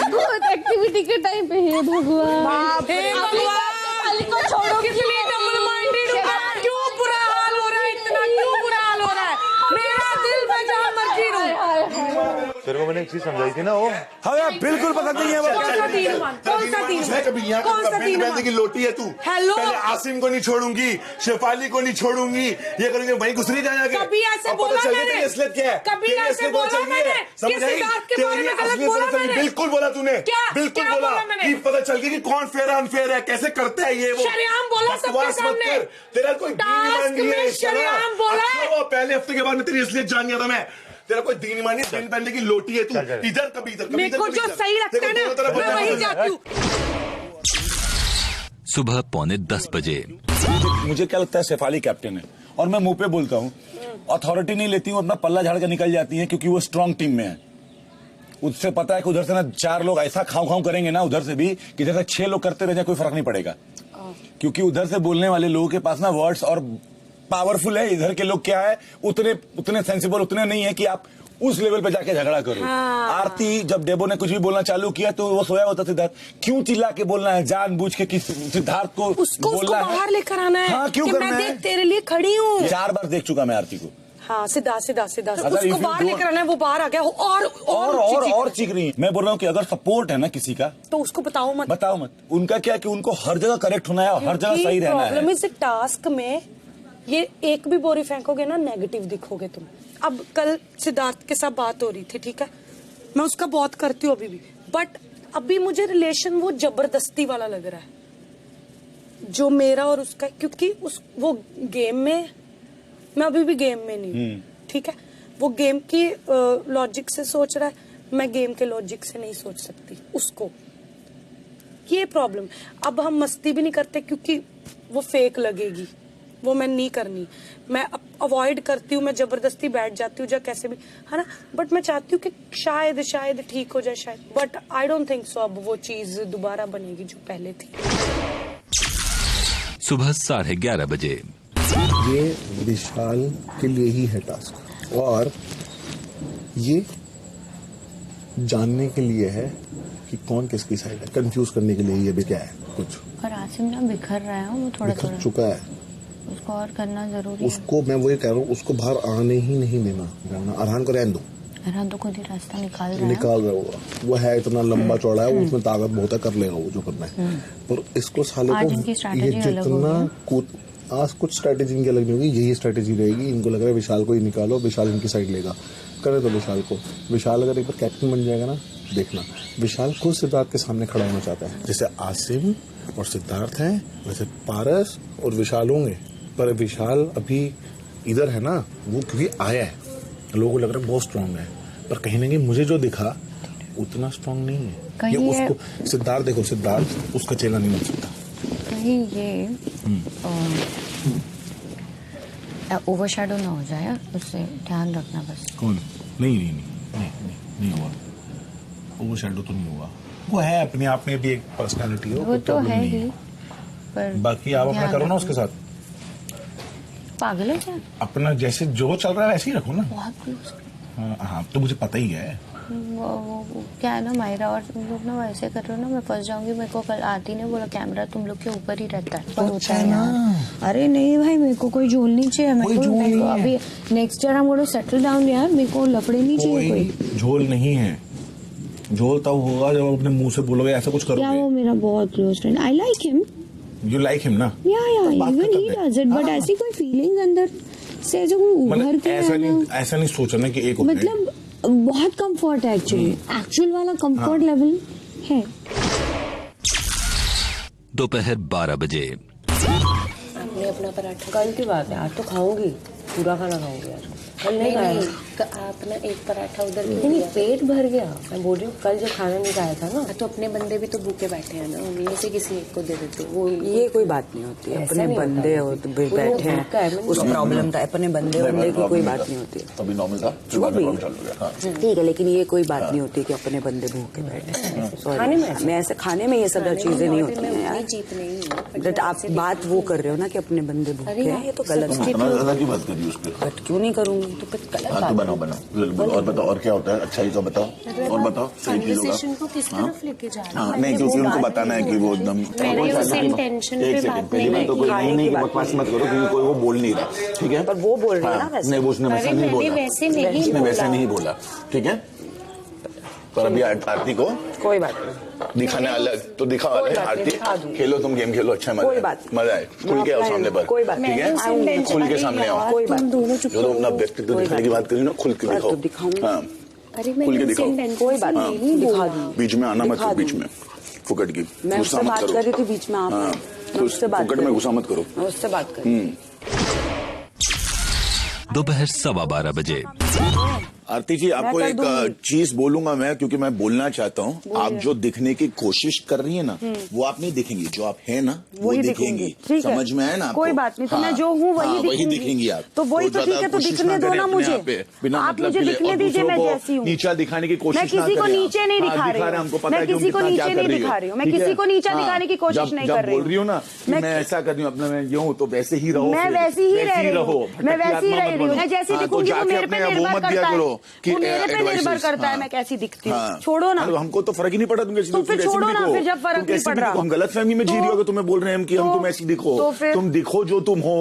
एक्टिविटी के टाइम पे, हे भगवान, हे भगवान को छोड़ो। कितनी डबल माइंडेड हो, क्यों बुरा हाल हो रहा है, इतना क्यों बुरा हाल हो रहा है? मेरा दिल मैं जहाँ मर्जी रहूं। तेरे को मैंने एक चीज समझाई थी ना, वो हमें बिल्कुल पता नहीं है। कौन सा तीन? कभी यहाँ पहनने की लोटी है तू। हेलो, पहले आसिम को नहीं छोड़ूंगी, शेफाली को नहीं छोड़ूंगी, ये करेंगे वहीं घुस नहीं जाएगा। कभी ऐसे बोला मैंने? क्या है? कभी ऐसे बोला मैंने? किसी बात के बारे में गलत बोला मैंने? बिल्कुल बोला तूने, बिल्कुल बोला कि पता चल गया कि कौन फेयर अनफेयर है, कैसे करते हैं ये वो। शरेआम बोला सबके सामने, तेरा कोई टास्क में शरेआम बोला है। पहले हफ्ते के बाद में तेरी इसलिए जान गया था मैं। तेरा कोई दीन ईमानी दिन पहनने की लोटी है तू, इधर कभी इधर। मेरे को जो सही लगता है ना मैं वही जाती हूँ। सुबह 9:45 बजे। मुझे क्या लगता है शेफाली कैप्टन है और मैं मुंह पे बोलता हूँ, अथॉरिटी नहीं लेती हूँ, अपना पल्ला झाड़ कर निकल जाती है क्योंकि वो स्ट्रांग टीम में है। उससे पता है कि उधर से ना 4 लोग ऐसा खाऊ करेंगे ना उधर से भी कि जैसे 6 लोग करते रह जाए कोई फर्क नहीं पड़ेगा, क्योंकि उधर से बोलने वाले लोगों के पास ना वर्ड्स और पावरफुल है। इधर के लोग क्या है, उतने सेंसिबल उतने नहीं है कि आप उस लेवल पे जाके झगड़ा करो। आरती जब डेबो ने कुछ भी बोलना चालू किया तो वो सोया होता सिद्धार्थ, क्यों चिल्ला के बोलना है, जानबूझ के किस सिद्धार्थ को उसको बोलना है, बाहर लेकर आना है। हाँ, क्यों कि करना मैं है? देख तेरे लिए खड़ी हूँ। 4 बार देख चुका मैं आरती को। हाँ सिद्धार्थ अगर उसको बाहर लेकर आना है, वो बाहर आ गया और चीख रही है। मैं बोल रहा हूँ कि अगर सपोर्ट है ना किसी का तो उसको बताओ मत। उनका क्या कि उनको हर जगह करेक्ट होना है और हर जगह सही रहना है। प्रॉब्लम इस टास्क में ये एक भी बोरी फेंकोगे ना नेगेटिव दिखोगे तुम। अब कल सिद्धार्थ के साथ बात हो रही थी, ठीक है, मैं उसका बहुत करती हूँ अभी भी, बट अभी मुझे रिलेशन वो जबरदस्ती वाला लग रहा है जो मेरा और उसका, क्योंकि वो गेम में, मैं अभी भी गेम में नहीं, ठीक है, वो गेम की लॉजिक से सोच रहा है, मैं गेम के लॉजिक से नहीं सोच सकती उसको, ये प्रॉब्लम। अब हम मस्ती भी नहीं करते क्योंकि वो फेक लगेगी, वो मैं नहीं करनी, मैं अवॉइड करती हूँ, मैं जबरदस्ती बैठ जाती हूँ या कैसे भी, है ना, बट मैं चाहती हूँ कि शायद ठीक हो जाए शायद, but I don't think so अब वो चीज दोबारा बनेगी जो पहले थी। सुबह 11:30 बजे। ये विशाल के लिए ही है टास्क, और ये जानने के लिए है कि कौन किसकी साइड है, कंफ्यूज करने के लिए ये भी क्या है। सब कुछ। और आसिम ना बिखर रहा है, वो थोड़ा बिखर थोड़ा चुका है, उसको और करना जरूरी है। उसको मैं वही कह रहा हूँ, उसको बाहर आने ही नहीं देना। अरहान को रहने दो, अरहान तो खुद ही रास्ता निकाल रहा है। निकाल रहा होगा, वो है इतना लंबा चौड़ा है, उसमें ताकत बहुत है, कर लेगा वो जो करना है। पर इसको साले आज को इनकी ये स्ट्रैटेजी अलग होगी। जितना आज कुछ स्ट्रैटेजी इनकी अलग नहीं होगी, यही स्ट्रैटेजी रहेगी। इनको लग रहा है विशाल को ही निकालो, विशाल इनकी साइड लेगा, करे तो विशाल को। विशाल अगर एक बार कैप्टन बन जाएगा ना, देखना विशाल खुद सिद्धार्थ के सामने खड़ा होना चाहता है। जैसे आसिम और सिद्धार्थ हैं, वैसे पारस और विशाल होंगे। पर विशाल अभी इधर है ना, वो क्योंकि आया है, लोगों को लग रहा है बहुत स्ट्रांग है, पर कहीं ना कहीं मुझे जो दिखा उतना स्ट्रांग नहीं है। ये उसको सिद्धार्थ देखो, सिद्धार्थ उसका चेला नहीं बन सकता। कहीं ये ओवरशैडो ना हो जाए, उससे ध्यान रखना बस। कौन? नहीं हुआ ओवरशैडो, तो नहीं हुआ। वो है अपने आप में भी एक पर्सनालिटी है, वो तो है ही, पर बाकी आप अपना करो ना उसके साथ। पागल है क्या? अपना जैसे जो चल रहा है वैसे ही रखो ना। बहुत क्लोज। हाँ तो मुझे पता ही है। वो क्या है ना, मायरा और तुम लोग ना वैसे कर रहे हो ना, मैं फंस जाऊंगी। मेरे को कल आती ने बोला कैमरा तुम लोग के ऊपर ही रहता है, पर होता है यार। अरे नहीं भाई, मेरे को कोई झोल नहीं चाहिए। मेरे को अभी नेक्स्ट ईयर हम गोना सेटल डाउन यार, मेरे को लफड़े नहीं चाहिए। कोई झोल नहीं है, झोल तब होगा जब अपने मुंह से बोलोगे ऐसा कुछ करोगे। क्या वो मेरा बहुत close friend, I like him. You like him ना? या even he does it, but ऐसी कोई फीलिंग अंदर से जो उभर के ऐसा नहीं सोचना कि एक मतलब बहुत कंफर्ट है एक्चुअली, एक्चुअल वाला कंफर्ट लेवल है। दोपहर 12 बजे। आपने अपना पराठा, कल की बात है, आज तो खाऊंगी, पूरा खाना खाऊंगी आज। कल नहीं खाया, आपने एक पराठा उधर नहीं, पेट भर गया। मैं बोल रही हूँ कल जो खाना नहीं खाया था ना, तो अपने बंदे भी तो भूखे बैठे हैं ना, उनमें से किसी एक को दे देते। वो ये कोई बात नहीं होती, अपने बंदे बैठे हैं, उस प्रॉब्लम था, अपने बंदे की कोई बात नहीं होती। अभी नॉर्मल था, ठीक है, लेकिन ये कोई बात नहीं होती कि अपने बंदे भूखे बैठे। खाने में ऐसे खाने में ये सब चीजें नहीं होती हैं यार। जीत नहीं है, आप बात वो कर रहे हो ना कि अपने बंदे भूखे हैं, ये तो गलत है। क्यों नहीं करूंगी? तो फिर गलत बनाओ और बताओ और क्या होता है, अच्छाई का बताओ और बताओ सही चीजों का। को किस तरफ लेके जा रहा है? नहीं, क्योंकि उनको बताना है कि वो एकदम पहली बात तो कोई नहीं कि बकवास मत करो, क्योंकि कोई वो बोल नहीं रहा, ठीक है? पर वो बोल रहा है ना वैसे। नहीं, उसने वैसा नहीं बोला, उसने वैसे नहीं बोला, ठीक है? पर अभी आरती को कोई बात नहीं दिखाने अलग तो दिखा वाले। आरती खेलो, तुम गेम खेलो, अच्छा मजा आए, खुल के आओ सामने पर, कोई बात ठीक है? खुल के सामने आओ, कोई बात जो तुम अपना व्यक्तित्व दिखाने की बात करी ना, खुल के दिखाओ। हाँ, खुल के दिखाओ, कोई बात नहीं, दिखा दूंगी। बीच में आना मत, बीच में फुकट की मैं उससे बात कर रही थी बीच में, आप फुकट में गुस्सा मत करो, मैं उससे बात कर। दोपहर 12:15 बजे। आरती जी, आपको एक चीज बोलूंगा मैं, क्योंकि मैं बोलना चाहता हूँ। आप जो दिखने की कोशिश कर रही है ना, वो आप नहीं दिखेंगी, जो आप है ना वो दिखेंगी। समझ में आया ना? कोई बात नहीं, तो मैं जो हूँ वही दिखेंगी आप। तो वही तो ठीक है, तो दिखने दो ना मुझे, आप मुझे दिखने दीजिए, मैं जैसी हूँ। नीचा दिखाने की कोशिश, मैं किसी को नीचे नहीं दिखा रही हूँ, मैं किसी को नीचे नहीं दिखा रही हूँ, मैं किसी को नीचा दिखाने की कोशिश नहीं कर रही हूँ। बोल रही हूँ ना मैं ऐसा कर रही हूँ, अपना मैं ये हूँ तो वैसे ही रहो, मैं वैसी ही रह रही हूँ, मैं वैसी ही रह रही हूँ। मैं जैसी दिखूंगी वो मेरे पे निर्भर करता है, वो मेरे पे निर्भर करता है मैं कैसी दिखती हूँ। छोड़ो ना, हमको तो फर्क ही नहीं पड़ा, तुम कैसी तो फिर छोड़ो ना, फिर जब फर्क नहीं पड़ रहा, हम गलत फहमी में जी रही हो, तुम्हें बोल रहे हैं कि हम तुम ऐसी दिखो, तुम दिखो जो तुम हो।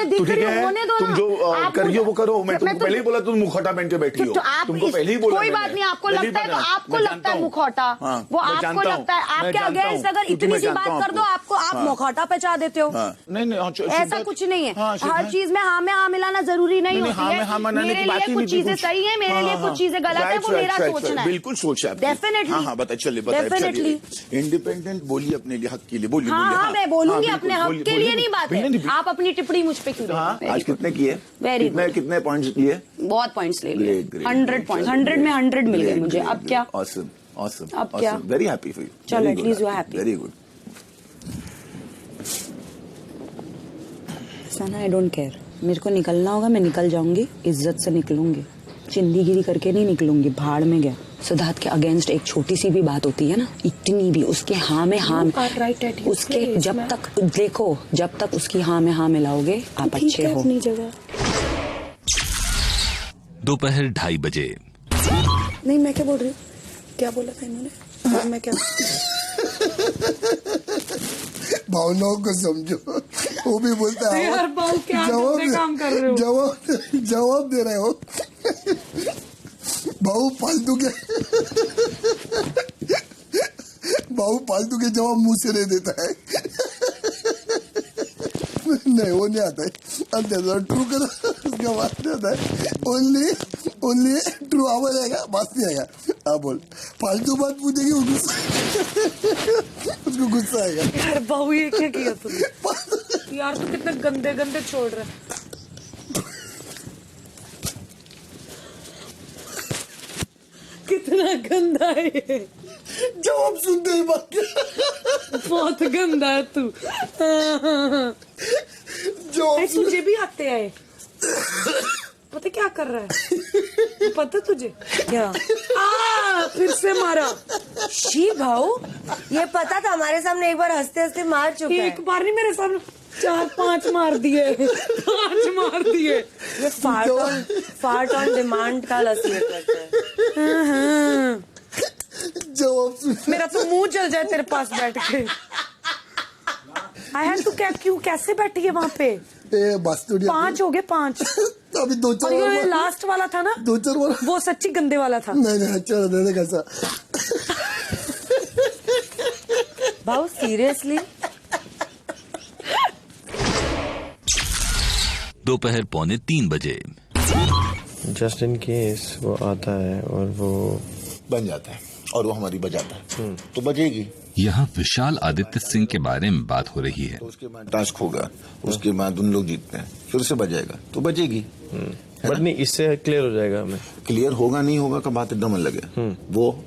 ठीक है, तुम जो कर रही हो वो करो। मैं तुमको पहले ही बोला तुम मुखौटा पहन के बैठी हो, तुमको पहले ही बोला। कोई बात नहीं, आपको लगता है तो आपको लगता है मुखौटा, वो आपको लगता है, आपके अगेंस्ट अगर इतनी सी बात कर दो आपको, आप मुखौटा पहचा देते हो। नहीं, ऐसा कुछ नहीं है, हर चीज में हाँ में हाँ मिलाना जरूरी नहीं होती है। मेरे लिए कुछ चीजें सही है, मेरे लिए कुछ चीजें गलत है, वो मेरा सोचना है। बिल्कुल सोच है, डेफिनेटली। हाँ बताइए, चलिए बताइए। इंडिपेंडेंट बोलिए अपने लिए, हक के लिए बोलिए। हाँ, मैं बोलूंगी अपने हक के लिए, नहीं बात है। आप अपनी टिप्पणी मुझ पे क्यों? आज कितने किए? कितने पॉइंट्स लिए? बहुत पॉइंट्स ले लिए, 100 पॉइंट्स, 100 में 100 मिल गए मुझे। अब क्या? ऑसम, ऑसम, अब क्या? Very happy for you. चलो, at least you are happy. Very good. Sana, I don't care, मेरे को निकलना होगा, मैं निकल जाऊंगी, इज्जत से निकलूंगी, चिंदीगिरी करके नहीं निकलूंगी। भाड़ में गया। सिद्धार्थ के अगेंस्ट एक छोटी सी भी बात होती है ना, इतनी भी उसके हाँ में हाँ, उसके जब तक देखो, जब तक उसकी हाँ में हाँ मिलाओगे आप अच्छे हो। दोपहर 2:30 बजे। नहीं, मैं क्या बोल रही हूँ, क्या बोला था इन्होंने? मैं क्या भावनाओं को समझो। वो भी बोलता है यार बाल क्या गंदे काम कर रहे हो। जवाब दे रहे हो। भाऊ फालतू के जवाब मुंह से नहीं देता है। नहीं वो नहीं आता है। ट्रू करो उसका बात नहीं आता है। ओनली ट्रू आवाज आएगा, बात नहीं आएगा। हाँ बोल, फालतू बात पूछेगी उसको गुस्सा आएगा। यार बाबू ये क्या किया तुमने? यार तू कितने गंदे गंदे छोड़ रहा है। कितना गंदा है ये। जवाब सुनते ही बात बहुत गंदा है तू। तुझे भी आते हैं। पता क्या कर रहा है? पता तुझे क्या? फिर से मारा। शी भाऊ, ये पता था हमारे सामने एक बार हंसते हंसते मार चुका है। एक बार नहीं, मेरे सामने 4-5 मार दिए। 5 मार दिए। ये फार्ट ऑन डिमांड का लसीयत करता है। जवाब मेरा तो मुंह जल जाए तेरे पास बैठ के। आया तू क्यों कैसे बैठी है वहाँ पे? बस 5 हो गए 5। अभी 2-4 ये लास्ट वाला था ना? 2-4 बार वो सच्ची गंदे वाला था। नहीं अच्छा रहने कैसा। भाऊ सीरियसली? दोपहर 2:45 जस्ट इन केस वो आता है और वो बन जाता है और वो हमारी बजाता है तो बजेगी। यहाँ विशाल आदित्य सिंह के बारे में बात हो रही है। तो उसके बाद टास्क होगा, उसके बाद उन लोग जीतते हैं, फिर से बजाएगा तो बजेगी। बट नहीं, इससे क्लियर हो जाएगा हमें। क्लियर होगा नहीं होगा का बात एकदम अलग है। वो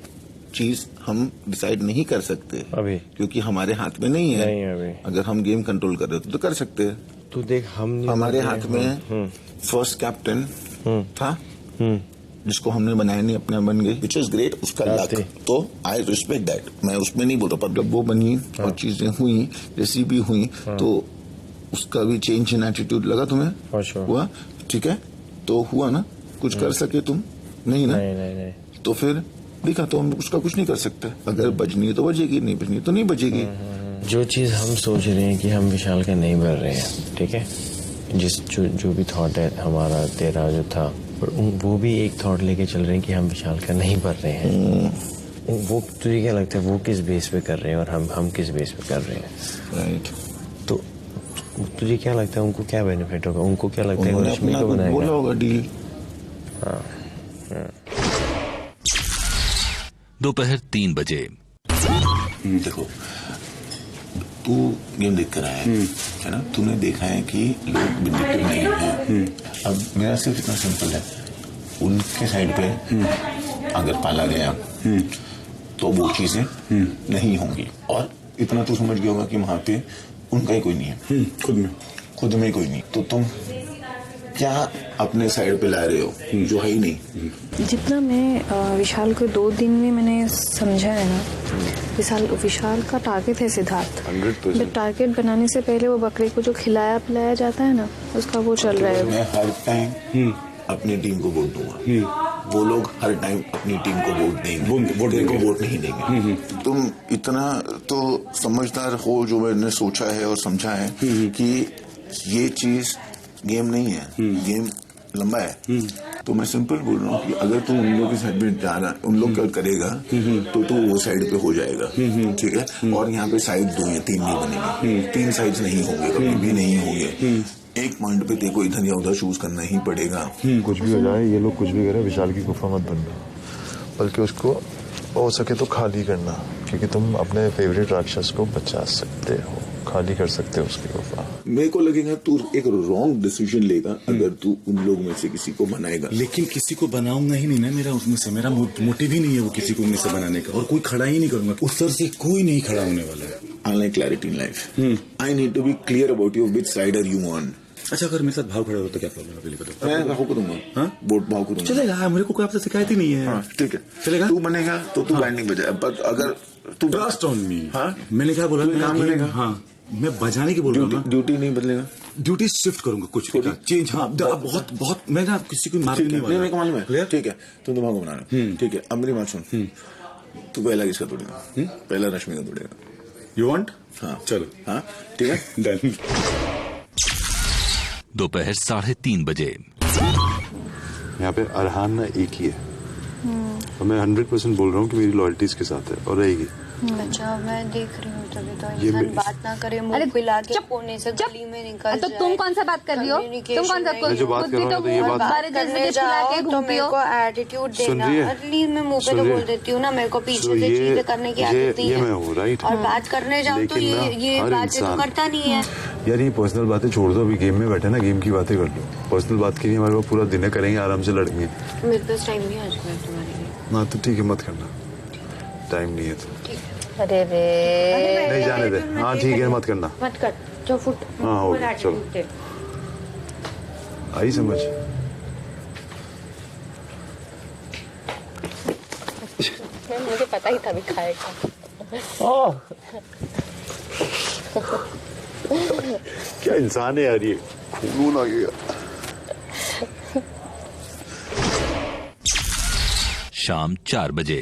चीज हम डिसाइड नहीं कर सकते अभी, क्योंकि हमारे हाथ में नहीं है। नहीं अभी। अगर हम गेम कंट्रोल कर रहे हो तो कर सकते हैं। तू देख, हमारे हाथ में फर्स्ट कैप्टन था जिसको हमने बनाया नहीं, अपने बन गई, विच इज ग्रेट, उसका लक। तो आई रिस्पेक्ट दैट, मैं उसमें नहीं बोल रहा। पर जब वो बनी और चीजें हुई जैसी भी हुई तो उसका भी चेंज इन एटीट्यूड लगा तुम्हें? हुआ? ठीक है, तो हुआ ना, कुछ कर सके तुम? नहीं ना? नहीं। तो फिर दिखा, तो हम उसका कुछ नहीं कर सकते। अगर बजनी है तो बजेगी, नहीं बजनी तो नहीं बजेगी। जो चीज हम सोच रहे हैं कि हम विशाल का नहीं भर रहे हैं, ठीक है, जो भी थॉट है हमारा तेरा जो था, वो भी एक थॉट लेके चल रहे हैं कि हम विशाल का नहीं भर रहे हैं। वो तुझे क्या लगता है वो किस बेस पे कर रहे हैं और हम किस बेस पे कर रहे हैं? राइट। तो तुझे क्या लगता है उनको क्या बेनिफिट होगा? उनको क्या लगता है रश्मि को बनाएगा? बोला होगा डील। हाँ। दोपहर 3 बजे। देखो, तू गेम देख कर आया है ना? तूने देखा है कि लोग विंडिक्टिव नहीं है। अब मेरा सिर्फ इतना सिंपल है, उनके साइड पे अगर पाला गया तो वो चीजें नहीं होंगी। और इतना तू समझ गया होगा कि वहां पे उनका ही कोई नहीं है, खुद में ही कोई नहीं। तो तुम क्या अपने साइड पे ला रहे हो जो है ही नहीं। जितना मैं विशाल को 2 दिन में मैंने समझा है ना, विशाल का टारगेट है सिद्धार्थ। 100%। टारगेट बनाने से पहले वो बकरे को जो खिलाया पिलाया जाता है ना, उसका वो चल रहा है। मैं हर टाइम अपनी टीम को वोट दूंगा, वो लोग हर टाइम अपनी टीम को वोट देंगे, वोट नहीं देंगे। तुम इतना तो समझदार हो जो मैंने सोचा है और समझा है कि ये चीज गेम नहीं है, गेम लंबा है। तो मैं सिंपल बोल रहा हूँ कि अगर तू उन लोगों की साइड में जा रहा, उन लोग क्या करेगा तो तू वो साइड पे हो जाएगा। ठीक है, और यहाँ पे साइड 2 या 3 नहीं बनेंगे, 3 साइड्स नहीं होंगे, कभी भी नहीं होंगे। एक पॉइंट पे तेरे को इधर या उधर चूज करना ही पड़ेगा। कुछ भी हो जाए, ये लोग कुछ भी करें, विशाल की गुफा मत बनना, बल्कि उसको हो सके तो खाली करना, क्योंकि तुम अपने फेवरेट राक्षस को बचा सकते हो, खाली कर सकते हो उसकी गुफा। मेरे को लगेगा तू एक रॉन्ग डिसीजन लेगा अगर तू उन लोगों में से किसी को बनाएगा। लेकिन किसी को बनाऊंगा ही नहीं ना, मेरा उसमें से मेरा मोटिव ही नहीं है वो किसी को उनमें से बनाने का, और कोई खड़ा ही नहीं करूंगा, उस तरह से कोई नहीं खड़ा होने वाला है। I like clarity in life. I need to be clear about you which side are you on. अच्छा, अगर मेरे साथ भाव खड़ा हो तो क्या प्रॉब्लम है? पहले बताओ। मैं भाव करूंगा। हाँ, वोट भाव करूंगा। चलेगा, मेरे को कोई आपसे शिकायत ही नहीं है। हाँ, ठीक है, चलेगा। तू बनेगा तो तू बैंडिंग बजाए, पर अगर तू ट्रस्ट ऑन मी। हाँ, मैंने क्या बोला? काम बनेगा। हाँ, मैं बजाने की बोल रहा हूँ। ड्यूटी नहीं बदलेगा, ड्यूटी शिफ्ट करूंगा, कुछ चेंज। हाँ, बहुत मैं ना किसी को मार नहीं मालूम है। ठीक है, तुम दिमाग को बना रहे हो। ठीक है, अब मेरी बात सुन, तू पहला किसका तोड़ेगा? पहला रश्मि का तोड़ेगा। You want? हाँ चलो। हाँ ठीक है डन। दोपहर 3:30 बजे। यहाँ पे अरहान ना एक ही है और मैं 100% बोल रहा हूँ कि मेरी लॉयल्टी इसके साथ है और रहेगी। अच्छा मैं देख रही हूँ तभी तो इंसान बात ना करे मुंह पिला के कोने से गली में निकल तो तुम कौन सा बात कर रही हो? तुम कौन सा मैं जो बात कर रहा हूँ तो ये बात करने जाओ तो मेरे को एटीट्यूड देना। अर्ली मैं मुंह पे तो बोल देती हूँ ना, मेरे को पीछे से चीजें करने की आदत नहीं है। मैं हूँ राइट। और बात करने जाओ तो ये बातें तो करता नहीं है। यार ये पर्सनल बातें छोड़ दो, अभी गेम में बैठे ना, गेम की बातें कर लो। पर्सनल बात के लिए हमारे पास पूरा दिन करेंगे, आराम से लड़ेंगे। मेरे पास टाइम नहीं है आज तुम्हारे लिए। हाँ तो ठीक है मत करना, टाइम नहीं है तो। अरे रे नहीं जाने दे। हाँ ठीक है मत करना। मत कर जो फुट। हाँ हो गया चलो। आई समझ। मुझे पता ही था भी खाएगा। क्या इंसान है यार ये, खून आ गया। शाम 4 बजे।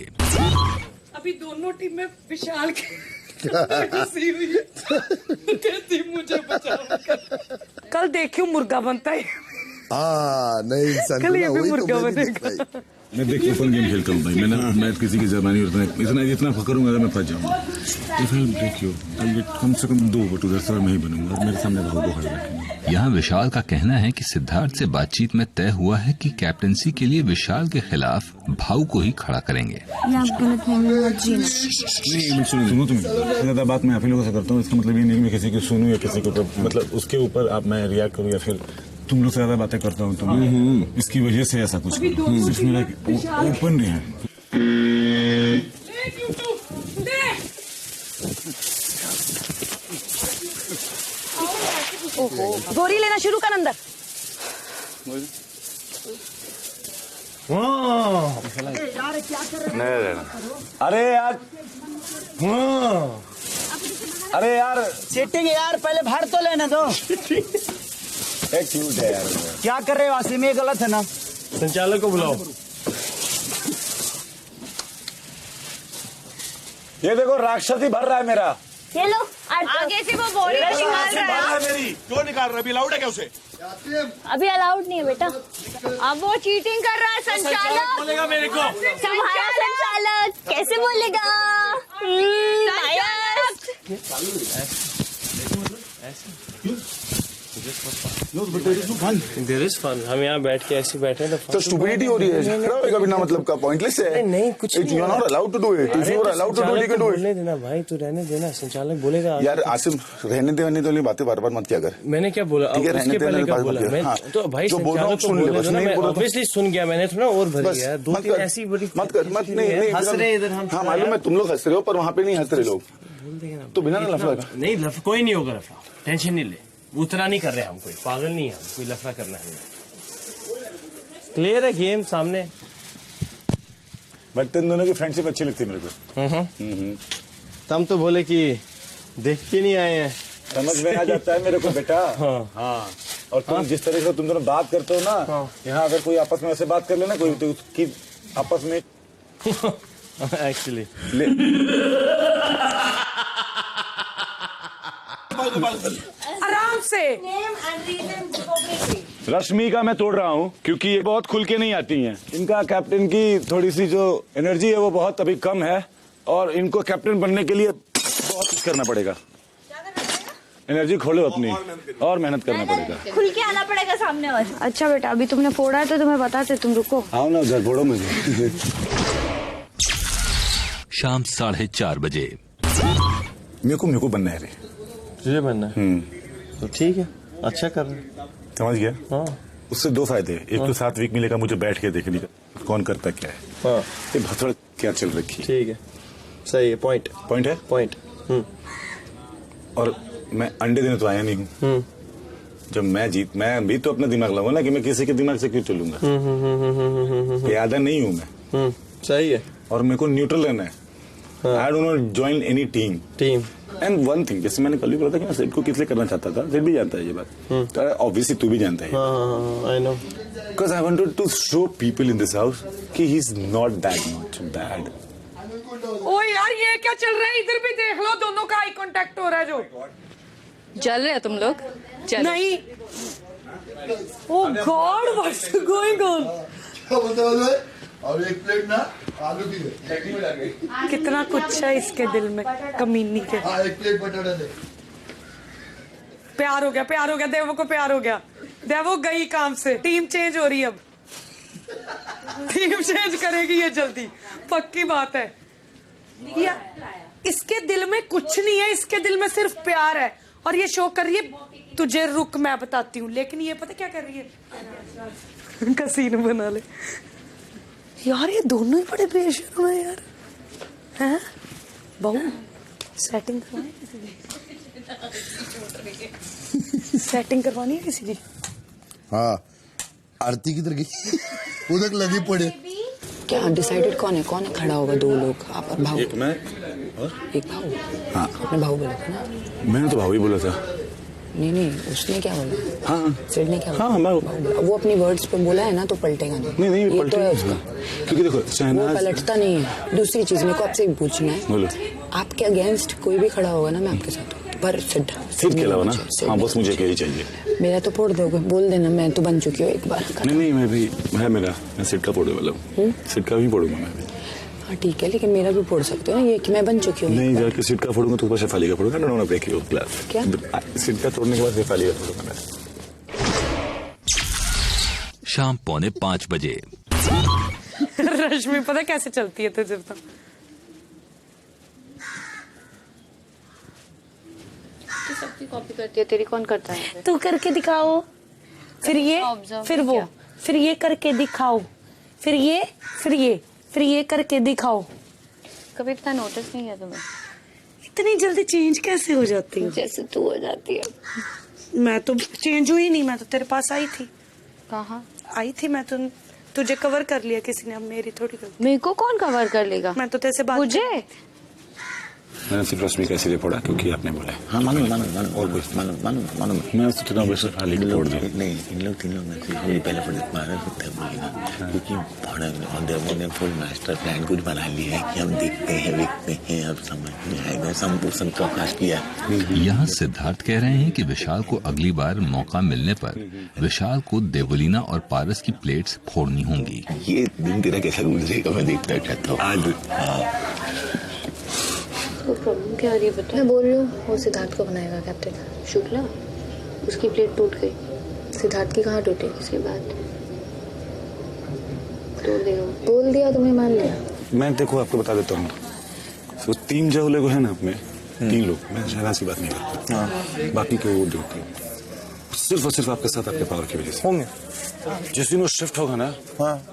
अभी दोनों टीम में विशाल घुसी हुई है। कहती मुझे बचाओ। कल देखियो मुर्गा बनता है। हाँ नहीं इंसान कल को ये ना भी वही तो मुर्गा मैं भी बनेगा। देखता ही। मैं देखिए फन गेम खेलता हूँ भाई। मैं किसी की जबानी इतना करूंगा अगर मैं फंस जाऊंगा। देखियो कम से कम 2 बटू दस मैं ही बनूंगा और मेरे सामने भाव को खड़ा रखेंगे। यहाँ विशाल का कहना है कि सिद्धार्थ से बातचीत में तय हुआ है कि कैप्टनसी के लिए विशाल के खिलाफ भाव को ही खड़ा करेंगे। सुनो तुम ज्यादा बात मैं आप ही लोगों से करता हूँ, इसका मतलब ये नहीं मैं किसी की सुनूं या किसी को मतलब उसके ऊपर आप मैं रिएक्ट करूँ या फिर तुम लोग से ज्यादा बातें करता हूँ तो इसकी वजह से ऐसा कुछ सिर्फ मेरा ओपन है। गोरी लेना शुरू कर अंदर। नहीं रहना। अरे यार सीटिंग यार, पहले बाहर तो लेने दो। क्यूट है यार। क्या कर रहे हो आसिम, ये गलत है ना। संचालक को बुलाओ। ये देखो राक्षसी भर रहा है मेरा। ये लो आगे से वो बोरी निकाल रहा है। मेरी क्यों निकाल रहा? अभी अलाउड है क्या उसे? अभी अलाउड नहीं है बेटा। अब वो चीटिंग कर रहा है। संचालक बोलेगा मेरे को। तुम्हारा संचालक कैसे बोलेगा? There is fun. हम यहाँ बैठ के ऐसे बैठे हैं तो स्टुपिडिटी हो रही है, खड़ा होएगा बिना मतलब का, पॉइंटलेस है। नहीं कुछ नहीं। You are not allowed to do it. If you are allowed to do it, you can do it. बोलने देना भाई, तू रहने देना, संचालक बोलेगा। यार आसिम रहने दे वाली बातें बार-बार मत किया कर। मैंने क्या बोला? ठीक है, उसके रहने दे पहले क्या वाली बोला? बात मैं मत किया। तो भाई जो बोल रहा हूँ संचालक को सुन ले, बोलने बस दो ना। नहीं मैं बोला तो- ऑब्वियसली सुन गया, मैंने थोड़ा और भर दिया। 2-3 ऐसी बड़ी मत कर नहीं हंस रहे इधर हम। हाँ मालूम है तुम लोग हंस रहे हो, पर वहाँ पे नहीं हंस रहे लोग। तो बिना लफड़ा का नहीं, कोई नहीं होगा लफड़ा, टेंशन नहीं ले। उतना नहीं कर रहे हम, कोई पागल नहीं है, हम कोई लफड़ा करना है। क्लियर है गेम सामने। बट तुम दोनों की फ्रेंडशिप अच्छी लगती है मेरे को। हम तो बोले कि देख के नहीं आए हैं। समझ में आ जाता है मेरे को बेटा। हाँ और तुम जिस तरह से तुम दोनों बात करते हो ना, यहाँ अगर कोई आपस में ऐसे बात कर लेना कोई तो उसकी आपस में एक्चुअली आराम से। रश्मि का मैं तोड़ रहा हूँ क्योंकि ये बहुत खुल के नहीं आती हैं। इनका कैप्टन की थोड़ी सी जो एनर्जी है वो बहुत अभी कम है और इनको कैप्टन बनने के लिए बहुत कुछ करना पड़ेगा। एनर्जी खोलो अपनी और मेहनत करना पड़ेगा। खुल के आना पड़ेगा सामने। और अच्छा बेटा, अभी तुमने फोड़ा है तो तुम्हें बताते, तुम रुको। आओ ना उधर, फोड़ो मुझे। शाम 4:30 बजे। मेरे को बनना है रे। तुझे बनना है तो ठीक है, अच्छा कर रहे। समझ गया? हाँ। उससे 2 फायदे। एक तो 7 वीक मिलेगा मुझे बैठ के देखने का कौन करता क्या है। हाँ। ये भसड़ क्या चल रखी। ठीक है, सही है। पॉइंट है पॉइंट। और मैं अंडे देने तो आया नहीं हूँ। जब मैं भी तो अपना दिमाग लगाऊं ना कि मैं किसी के दिमाग से क्यों चलूंगा। प्यादा नहीं हूँ मैं। सही है। और मेरे को न्यूट्रल रहना है। I don't not join any team. And one thing, जैसे मैंने कल भी बोला था कि मैं सेट को किस लिए करना चाहता था, सेट भी जानता है ये बात। ऑब्वियसली तू भी जानता है। I know, because I wanted to show people in this house कि he is not that much bad. ओ यार ये क्या चल रहा है? इधर भी देख लो, दोनों का आई कांटेक्ट हो रहा है जो। जल रहे हो तुम लोग? नहीं। ओ गॉड व्हाट्स गोइंग ऑन? क्या बोलते हो? और एक प्लेट ना आलू की है। कितना कुछ है इसके दिल में, कमीनी के। हाँ, एक प्लेट बटाटा दे। प्यार हो गया, प्यार हो गया, देवो को प्यार हो गया। देवो गई काम से, टीम चेंज हो रही है अब। टीम चेंज करेगी ये जल्दी, पक्की बात है। या इसके दिल में कुछ नहीं है, इसके दिल में सिर्फ प्यार है। और ये शो कर रही है तुझे रुक मैं बताती हूँ, लेकिन ये पता क्या कर रही है? कसीन बना ले यार। ये दोनों ही बड़े बेशर्म है यार। हैं बहू सेटिंग करवानी सेटिंग करवानी है किसी की? हाँ, आरती किधर गई? उधर लगी पड़े। क्या डिसाइडेड कौन है खड़ा होगा? दो लोग, आप और भाऊ? एक मैं और एक भाऊ। हाँ, आपने भाऊ बोला था ना? मैंने तो भाऊ ही बोला था। नहीं उसने क्या बोला? हाँ सिड ने क्या बोला? हाँ भाऊ बोला। वो अपनी वर्ड्स पे बोला है ना, तो पलटेगा नहीं। नहीं ये तो है उसका, क्योंकि देखो वो पलटता नहीं है। दूसरी चीज मेरे को आपसे एक पूछना है, बोलो। आपके अगेंस्ट कोई भी खड़ा होगा ना, मैं आपके साथ हूँ, पर सिड के अलावा ना। हाँ, बस मुझे क्या ही चाहिए। मेरा तो फोड़ दोगे, बोल देना, मैं तो बन चुकी हूँ एक बार। नहीं मैं भी है मेरा, मैं सिड का फोड़ने वाला हूँ। सिड का भी फोड़ूंगा मैं भी। हाँ ठीक है, लेकिन मेरा भी फोड़ सकते हो ना, ये कि मैं बन चुकी हूँ। नहीं, जाके सिड का फोड़ूंगा तो ऊपर शेफाली का फोड़ूंगा। Don't break your glass. क्या? सिड का तोड़ने के बाद शेफाली का फोड़ूंगा मैं। शाम 4:45 बजे। रश्मि पता कैसे चलती है तुझे बता? तू सबकी कॉपी करती है, तेरी कौन करता है? तू करके दिखाओ, फिर ये, फिर वो, फिर ये करके दिखाओ, फिर ये, फिर ये करके दिखाओ। कभी इतना नोटिस नहीं किया तुम्हें? इतनी जल्दी चेंज कैसे हो जाती है? जैसे तू हो जाती है। मैं तो चेंज हुई नहीं, मैं तो तेरे पास आई थी। कहाँ आई थी मैं? तो तुझे कवर कर लिया किसी ने, अब मेरी थोड़ी गलती। मेरे को कौन कवर कर लेगा? मैं तो तेरे से बात मुझे मैंने सिर्फ रश्मि का इसीलिए फोड़ा क्योंकि आपने बोला है। हाँ मानो और कुछ मानो मैं सोच रहा हूँ बस खाली फोड़ दूँ। नहीं, इन लोग तीन लोग में से पहले मारा सकते हैं बोलेगा, क्योंकि फुल मास्टर प्लान कुछ बना लिया है कि हम देखते हैं अब समझ में आएगा। सब प्रकाश किया। यहाँ सिद्धार्थ कह रहे हैं कि विशाल को अगली बार मौका मिलने पर विशाल को देवलीना और पारस की प्लेट्स फोड़नी होंगी। ये दिन तेरा कैसा गुजरेगा मैं देखता रहता हूँ आज। तो प्रॉब्लम क्या आ रही है बता? मैं बोल रही हूँ वो सिद्धार्थ को बनाएगा कैप्टन। शुक्ला उसकी प्लेट टूट गई, सिद्धार्थ की कहाँ टूटेगी इसके बाद? तोड़ देगा, बोल दिया तुम्हें, मान लिया। मैं देखो आपको बता देता हूँ, तो 3 जो लोग हैं ना अपने 3 लोग, मैं शायद ऐसी बात नहीं करता। बाकी के वो जो सिर्फ और सिर्फ आपके साथ आपके पावर की वजह से होंगे। जिस दिन वो शिफ्ट होगा ना,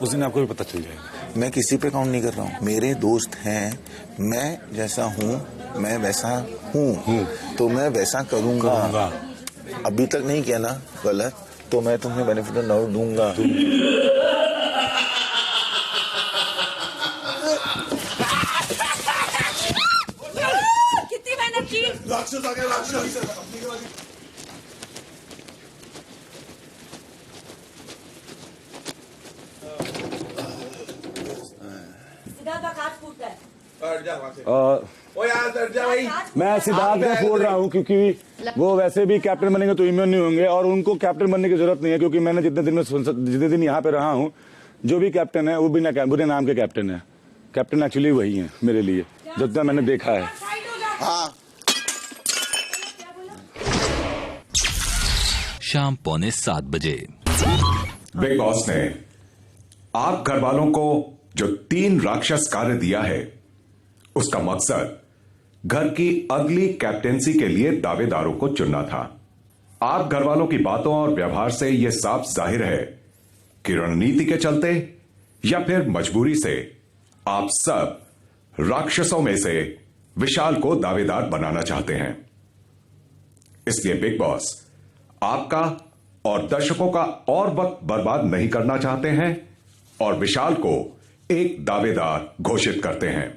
उस दिन आपको भी पता चल जाएगा। मैं किसी पे काउंट नहीं कर रहा हूँ, मेरे दोस्त हैं, मैं जैसा हूँ मैं वैसा हूँ, तो मैं वैसा करूँगा। अभी तक नहीं किया ना गलत, तो मैं तुम्हें बेनिफिट ऑफ डाउट दूंगा। कितनी मेहनत की। राक्षस आ गया, राक्षस। मैं सिद्धार्थ का फोड़ रहा हूँ क्योंकि वो वैसे भी कैप्टन बनेंगे तो इम्यून नहीं होंगे, और उनको कैप्टन बनने की जरूरत नहीं है क्योंकि मैंने जितने दिन यहाँ पे रहा हूँ, जो भी कैप्टन है वो बिना बुरे नाम के कैप्टन है। कैप्टन एक्चुअली वही है मेरे लिए, जितना मैंने देखा है। शाम 6:45 बजे। बिग बॉस ने आप घर वालों को जो 3 राक्षस कार्य दिया है, उसका मकसद घर की अगली कैप्टेंसी के लिए दावेदारों को चुनना था। आप घर वालों की बातों और व्यवहार से यह साफ जाहिर है कि रणनीति के चलते या फिर मजबूरी से आप सब राक्षसों में से विशाल को दावेदार बनाना चाहते हैं। इसलिए बिग बॉस आपका और दर्शकों का और वक्त बर्बाद नहीं करना चाहते हैं और विशाल को एक दावेदार घोषित करते हैं।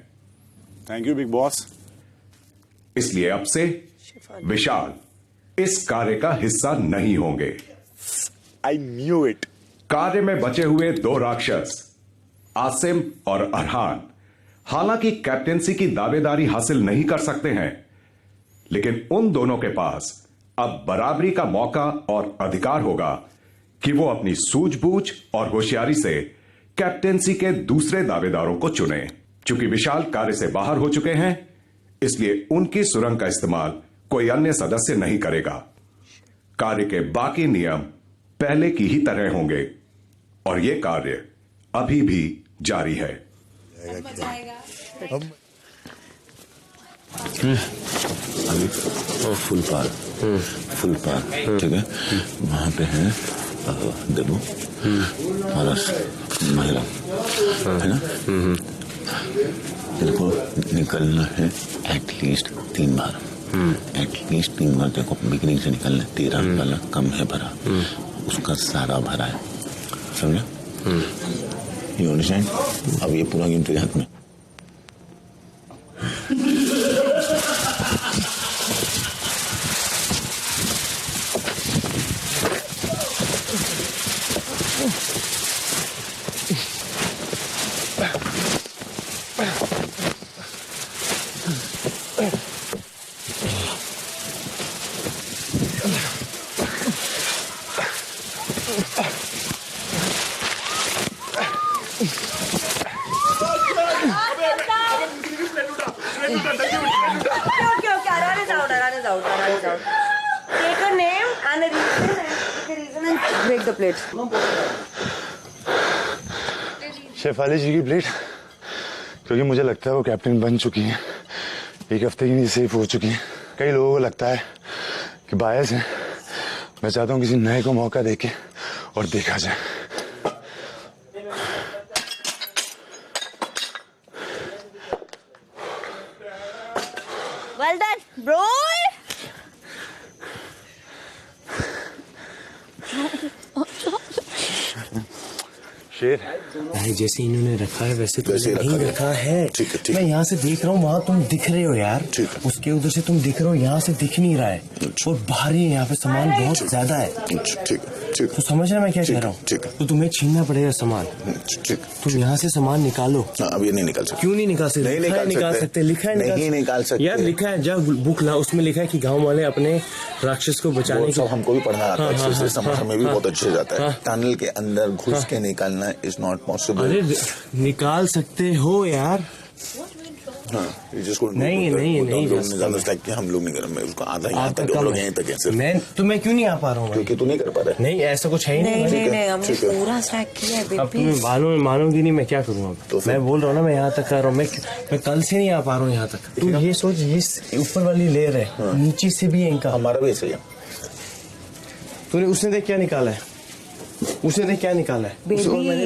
Thank you big boss. इसलिए अब से विशाल इस कार्य का हिस्सा नहीं होंगे। I knew it. कार्य में बचे हुए 2 राक्षस आसिम और अरहान हालांकि कैप्टेंसी की दावेदारी हासिल नहीं कर सकते हैं, लेकिन उन दोनों के पास अब बराबरी का मौका और अधिकार होगा कि वो अपनी सूझबूझ और होशियारी से कैप्टेंसी के दूसरे दावेदारों को चुने। चूंकि विशाल कार्य से बाहर हो चुके हैं, इसलिए उनकी सुरंग का इस्तेमाल कोई अन्य सदस्य नहीं करेगा। कार्य के बाकी नियम पहले की ही तरह होंगे और यह कार्य अभी भी जारी है। फुल पार ठीक है। वहां पे है देवो पारस महिला है ना। देखो निकलना है एटलीस्ट 3 बार। एटलीस्ट 3 बार देखो बिगिनिंग से निकलना है। 13 वाला कम है भरा, उसका सारा भरा है, समझा? You understand? अब ये पूरा गेम तेरे हाथ में। Take a name and a reason and break the plate. Shefali जी की प्लेट, क्योंकि मुझे लगता है वो कैप्टन बन चुकी हैं, 1 हफ्ते के लिए सेफ हो चुकी हैं। कई लोगों को लगता है कि बायस है। मैं चाहता हूँ किसी नए को मौका देके और देखा जाए। Well done, bro. शेर भाई जैसे इन्होंने रखा है वैसे तो वैसे नहीं रखा है। ठीक है, ठीक मैं यहाँ से देख रहा हूँ, वहाँ तुम दिख रहे हो यार। उसके उधर से तुम दिख रहे हो, यहाँ से दिख नहीं रहा है। और भारी है यहाँ पे, सामान बहुत ज्यादा है। ठीक है। तो समझ रहा मैं क्या कह रहा हूँ? तो तुम्हें छीनना पड़ेगा सामान। तुम यहाँ से सामान निकालो। अब ये नहीं निकाल सकते। क्यों नहीं निकाल सकते? नहीं निकाल सकते। लिखा है नहीं निकाल सकते यार, लिखा है। जब बुक ला, उसमें लिखा है कि गाँव वाले अपने राक्षस को बचाने के। हमको भी पढ़ना आता है, समझ में भी बहुत अच्छे जाता है। टनल के अंदर घुस के निकालना इज नॉट पॉसिबल। अरे निकाल सकते हो यार। नहीं हम लोग नहीं कर रहे। उसको आधा यहाँ तक हम लोग यहीं तक है। मैं क्यों नहीं आ पा रहा हूँ? क्योंकि तू नहीं कर पा रहा है। नहीं ऐसा कुछ है ही नहीं, हमने पूरा स्टैक किया है। अब तुम्हें मानोगी नहीं, मैं क्या करूँगा? तो मैं बोल रहा हूँ ना, मैं यहाँ तक कर रहा हूँ। मैं कल से नहीं आ पा रहा हूँ यहाँ तक। तू ये सोच, ये ऊपर वाली लेयर है, नीचे से भी है इनका। हमारा भी ऐसा ही है। तूने उसने देख क्या निकाला है? उसने देख क्या निकाला है? बेबी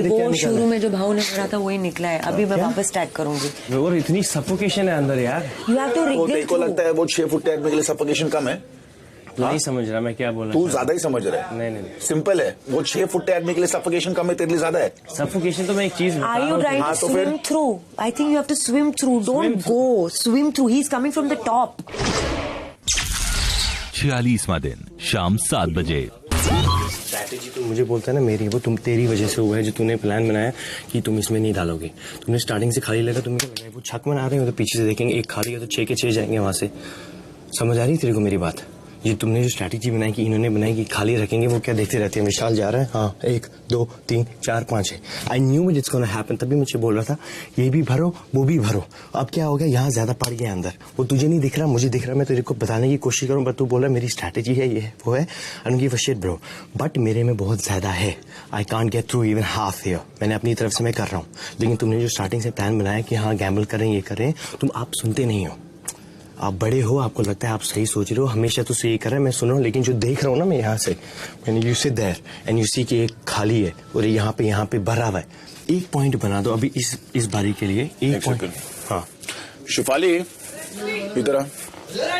वो शुरू में जो भाव ने पढ़ा था वही निकला है। अभी मैं वापस टैग करूंगी। और इतनी सफोकेशन है अंदर यार। You have to rig it को लगता है वो 6 फुट टैग में के लिए सफोकेशन कम है। नहीं समझ रहा मैं क्या बोल रहा हूँ। तू ज्यादा ही समझ रहा है। नहीं सिंपल है। वो 6 फुट टैग में के लिए सफोकेशन कम है, तेरे लिए ज्यादा है। सफोकेशन तो मैं एक चीज। Are you trying to swim through? I think you have to swim through. Don't go. Swim through. He's coming from the top. 46वां दिन शाम 7 बजे। स्ट्रैटेजी तो मुझे बोलता है ना मेरी, वो तुम तेरी वजह से हुआ है। जो तूने प्लान बनाया कि तुम इसमें नहीं डालोगे, तुमने स्टार्टिंग से खाली लगा। तुम्हें क्या लगा वो छक बना रहे हो? तो पीछे से देखेंगे एक खाली है तो 6 के 6 जाएंगे वहां से। समझ आ रही तेरे को मेरी बात? ये तुमने जो स्ट्रैटेजी बनाई कि इन्होंने बनाई कि खाली रखेंगे, वो क्या देखते रहते हैं। विशाल जा रहा है, हाँ 1 2 3 4 5 है। I knew it's gonna happen. तभी मुझे बोल रहा था ये भी भरो वो भी भरो। अब क्या हो गया, यहाँ ज्यादा पड़ गया अंदर। वो तुझे नहीं दिख रहा, मुझे दिख रहा। मैं तेरे को बताने की कोशिश करूँ, बट तू बोल रहा मेरी स्ट्रैटेजी है ये वो है। I don't give a shit bro, but मेरे में बहुत ज्यादा है। I can't get through even half here. मैंने अपनी तरफ से मैं कर रहा हूँ, लेकिन तुमने जो स्टार्टिंग से प्लान बनाया कि हाँ गैम्बल करें ये करें, तुम आप सुनते नहीं हो। आप बड़े हो, आपको लगता है आप सही सोच रहे हो। हमेशा तो सही कर रहा है, मैं सुन रहा हूँ। लेकिन जो देख रहा हूँ ना मैं यहाँ से, मैंने you sit there and you see कि एक खाली है और यहाँ पे भरा हुआ है। एक पॉइंट बना दो अभी इस बारी के लिए। एक पॉइंट। हाँ शिफाली इधर आ।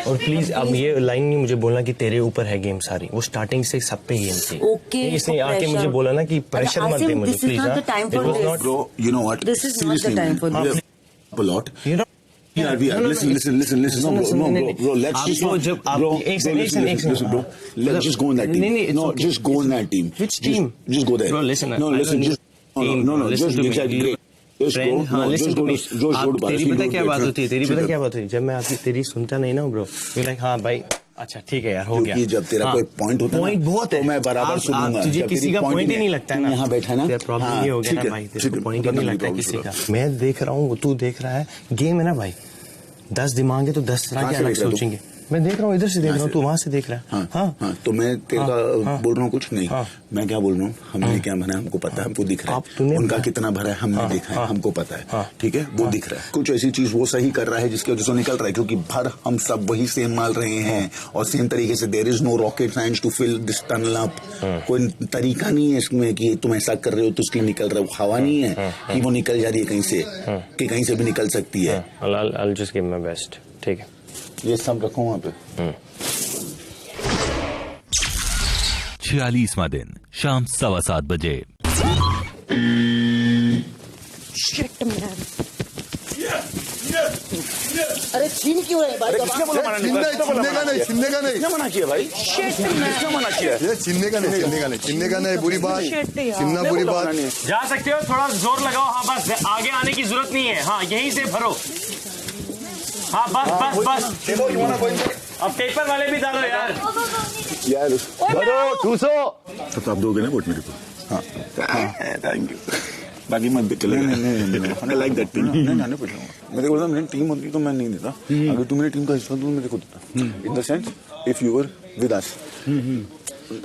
और प्लीज अब ये लाइन नहीं मुझे बोलना कि तेरे ऊपर है गेम सारी। वो स्टार्टिंग से सब पे गेम थी। ओके, इसने आके मुझे बोला ना कि प्रेशर मत दे मुझे please. Bro you know what, This is not the time for this. a lot. Yeah, listen. No, bro. Let's just listen, bro. Let's just go in that team. No, just go in that team. Which team? Just go there. Bro, listen. No, listen. Just no. Just great. Friend हाँ लिसन टू मी तेरी पता क्या बात होती है क्या बात होती है जब मैं आपकी तेरी सुनता नहीं ना ब्रो यू लाइक हाँ भाई अच्छा ठीक है यार हो गया जब तेरा कोई पॉइंट होता है पॉइंट बहुत है तो मैं बराबर सुनूंगा तुझे किसी का पॉइंट ही नहीं लगता है ना यहाँ बैठा ना प्रॉब्लम ये हो गया ना भाई तेरे को पॉइंट ही नहीं लगता किसी का मैं देख रहा हूँ तू देख रहा है गेम है ना भाई 10 दिमाग है तो 10 तरह के अलग सोचेंगे मैं देख रहा हूँ इधर से देख रहा हूँ तू वहां से देख रहा है हाँ तो मैं तेरा बोल रहा हूँ कुछ नहीं मैं क्या बोल रहा हूँ हमने क्या भरा हमको पता है हमको दिख रहा है उनका कितना भरा है हमने देखा है हमको पता है ठीक है वो दिख रहा है कुछ ऐसी चीज वो सही कर रहा है जिसकी वजह से निकल रहा है क्योंकि भर हम सब वही सेम माल रहे हैं और सेम तरीके से there is no rocket science to fill this tunnel up कोई तरीका नहीं है इसमें कि तुम ऐसा कर रहे हो तो उसके लिए निकल रहा है हवा नहीं है कि वो निकल जा रही है कहीं से कि कहीं से भी निकल सकती है I'll just give my best ठीक है ये सब रखो वहां पे 46वां दिन शाम 7:15 बजे अरे छीन क्यों रहे भाई छीनने का नहीं मना किया भाई किसने मना किया ये छीनने का नहीं बुरी बात छीनना बुरी बात जा सकते हो थोड़ा जोर लगाओ हाँ बस आगे आने की जरूरत नहीं है हाँ यहीं से भरो हाँ बस अब पेपर वाले भी डालो यार भरो 200 तो आप दोगे ना वोट मेरे को हाँ थैंक यू बाकी मत चले नहीं लाइक दैट टीम नहीं जाने पड़ जाऊंगा मेरे को मेरी टीम होती तो मैं नहीं देता अगर तू मेरी टीम का हिस्सा तो मेरे को देता in the sense if you were with us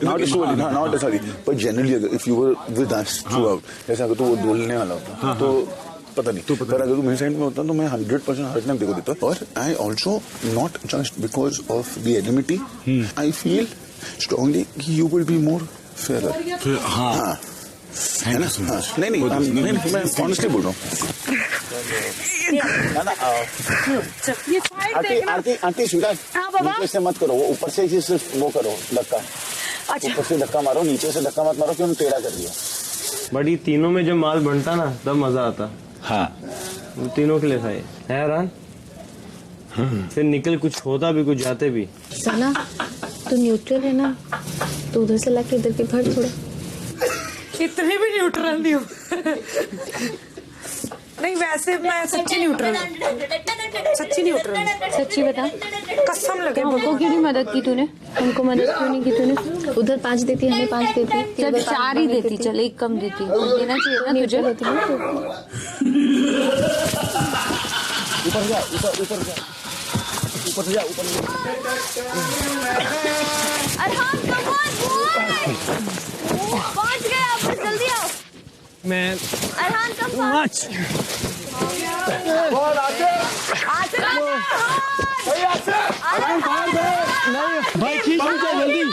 not sorry but generally if you were with us through out जैसे अगर तो वो बोलने वाला होता तो पता नहीं पर अगर तू मेरे साइड में होता तो मैं 100% हर टाइम देखो देता और I also not just because of the enmity I feel strongly you will be more fair हाँ है ना नहीं मैं ऑनेस्टली बोल रहा हूँ आरती स्वीकार नीचे से मत करो वो ऊपर से ही सिर्फ वो करो धक्का ऊपर से धक्का मारो नीचे से धक्का मत मारो क्यों टेढ़ा कर दिया बट ये तीनों में जब माल बनता ना तब मजा आता हाँ वो तीनों के लिए था है रान फिर निकल कुछ होता भी कुछ जाते भी सना तो न्यूट्रल है ना तो उधर से लाके इधर के भर थोड़ा इतने भी न्यूट्रल नहीं हूँ नहीं वैसे मैं सच्ची न्यूट्रल सच्ची बता कसम लगे हमको क्यों नहीं मदद की तूने उनको मदद क्यों नहीं की तूने उधर 5 देती हमें 5 देती चल 4 ही देती चल 1 कम देती देना चाहिए ना तुझे होती ना ऊपर जा अरहान कम ऑन पहुंच गए आप बस जल्दी आओ मैं अरहान कम मच भाई खींच जल्दी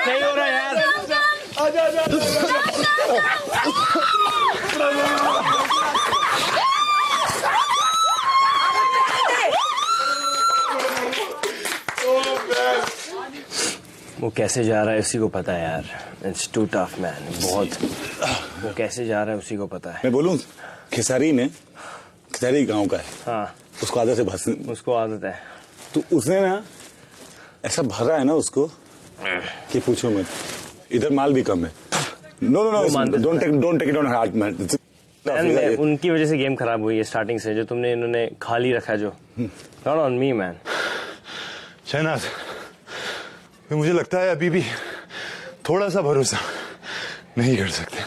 नहीं हो रहा यार वो कैसे जा रहा है उसी को पता है यार इट्स टू टफ मैन बहुत वो कैसे जा रहा है उसी को पता है मैं बोलूं खिसारी गांव का है हाँ उसको आदत है भाषण उसको आदत है तो उसने ना ऐसा भरा है ना उसको कि पूछो मत इधर माल भी कम है no don't take it on heart man उनकी वजह से गेम खराब हुई है स्टार्टिंग से जो तुमने इन्होंने खाली रखा जो not on me man Shehnaaz मुझे लगता है अभी भी थोड़ा सा भरोसा नहीं कर सकते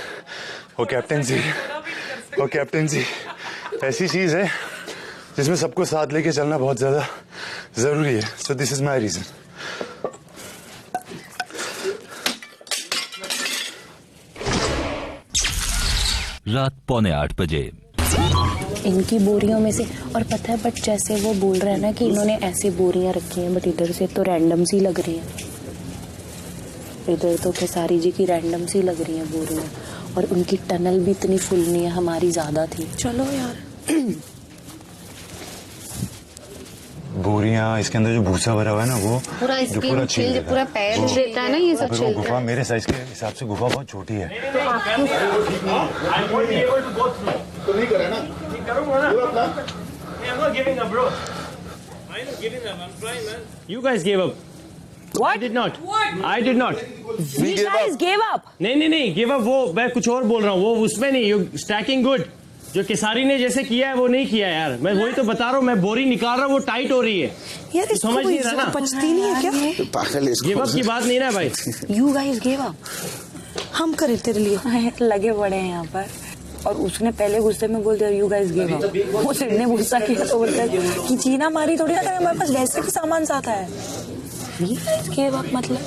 वो कैप्टेंसी ऐसी चीज है जिसमें सबको साथ लेके चलना बहुत ज्यादा जरूरी है so this is my reason रात 7:45 बजे इनकी बोरियों में से और पता है बट जैसे वो बोल रहे हैं ना कि इन्होंने ऐसी बोरियां रखी हैं बट इधर से तो रैंडम सी लग रही है इधर तो खेसारी जी की रैंडम सी लग रही है बोरियां और उनकी टनल भी इतनी फुल नहीं है हमारी ज्यादा थी चलो यार बोरियां इसके अंदर जो भूसा भरा हुआ है ना वो पूरा जो पूरा छील देता पूरा पैर देता है ना ये सब वो गुफा मेरे साइज के हिसाब से गुफा बहुत छोटी है तो नहीं करे ना You guys gave up. I did not. I did not. We guys gave up. नहीं गिव अप वो मैं कुछ और बोल रहा हूँ, वो उसमें नहीं, यू स्टैकिंग गुड। जो केसारी ने जैसे किया है वो नहीं किया यार, मैं वही तो बता रहा हूँ, मैं बोरी निकाल रहा हूँ, वो टाइट हो रही है यार, समझ नहीं रहा ना, पचती नहीं है क्या? पागल है, गिव अप की बात नहीं ना भाई। यू गाइस गिव अप, हम करे तेरे लिए लगे पड़े हैं यहाँ पर, और उसने पहले गुस्से में बोल दिया यू गाइस गिव अप, वो सिड ने गुस्सा किया तो बोलता है कि चीना मारी थोड़ी ना करें, हमारे पास वैसे भी सामान साथ है। यू गाइस गिव अप मतलब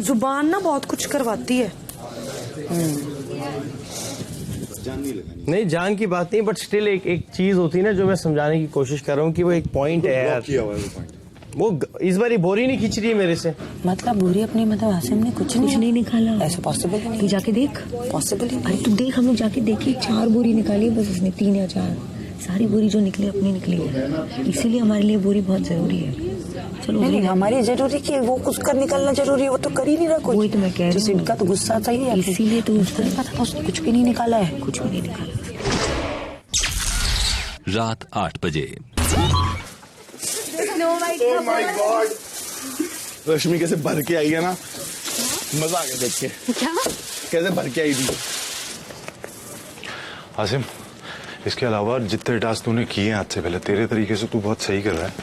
जुबान ना बहुत कुछ करवाती है। नहीं जान की बात नहीं, बट स्टिल एक चीज होती है ना जो मैं समझाने की कोशिश कर रहा हूँ कि वो एक पॉइंट है यार, वो इस बार बोरी नहीं खींच रही है मेरे से। मतलब बोरी अपनी, मतलब आसिम ने कुछ नहीं निकाला, ऐसा पॉसिबल नहीं। तू जाके देख, पॉसिबल ही। अरे तू देख, हम लोग जाके देखिए, 4 बोरी निकाली बस उसने, 3 या 4, सारी बोरी जो निकली अपनी निकली है, इसीलिए हमारे लिए बोरी बहुत जरूरी है। चलो नहीं, हमारी जरूरी की वो उसका निकलना जरूरी है, वो तो कर ही नहीं रहा कुछ। वही तो मैं कह रही हूँ, इनका तो गुस्सा चाहिए, इसीलिए तो उसको नहीं पता, उसने कुछ भी नहीं निकाला है, कुछ भी नहीं निकाला। रात 8 बजे। Oh my God! रश्मि कैसे भर के आई है ना, मजा आ गया देख के। क्या? कैसे भर के आई थी। आसिम, इसके अलावा जितने टास्क तूने किए हैं आज से पहले, तेरे तरीके से तू बहुत सही कर रहा है,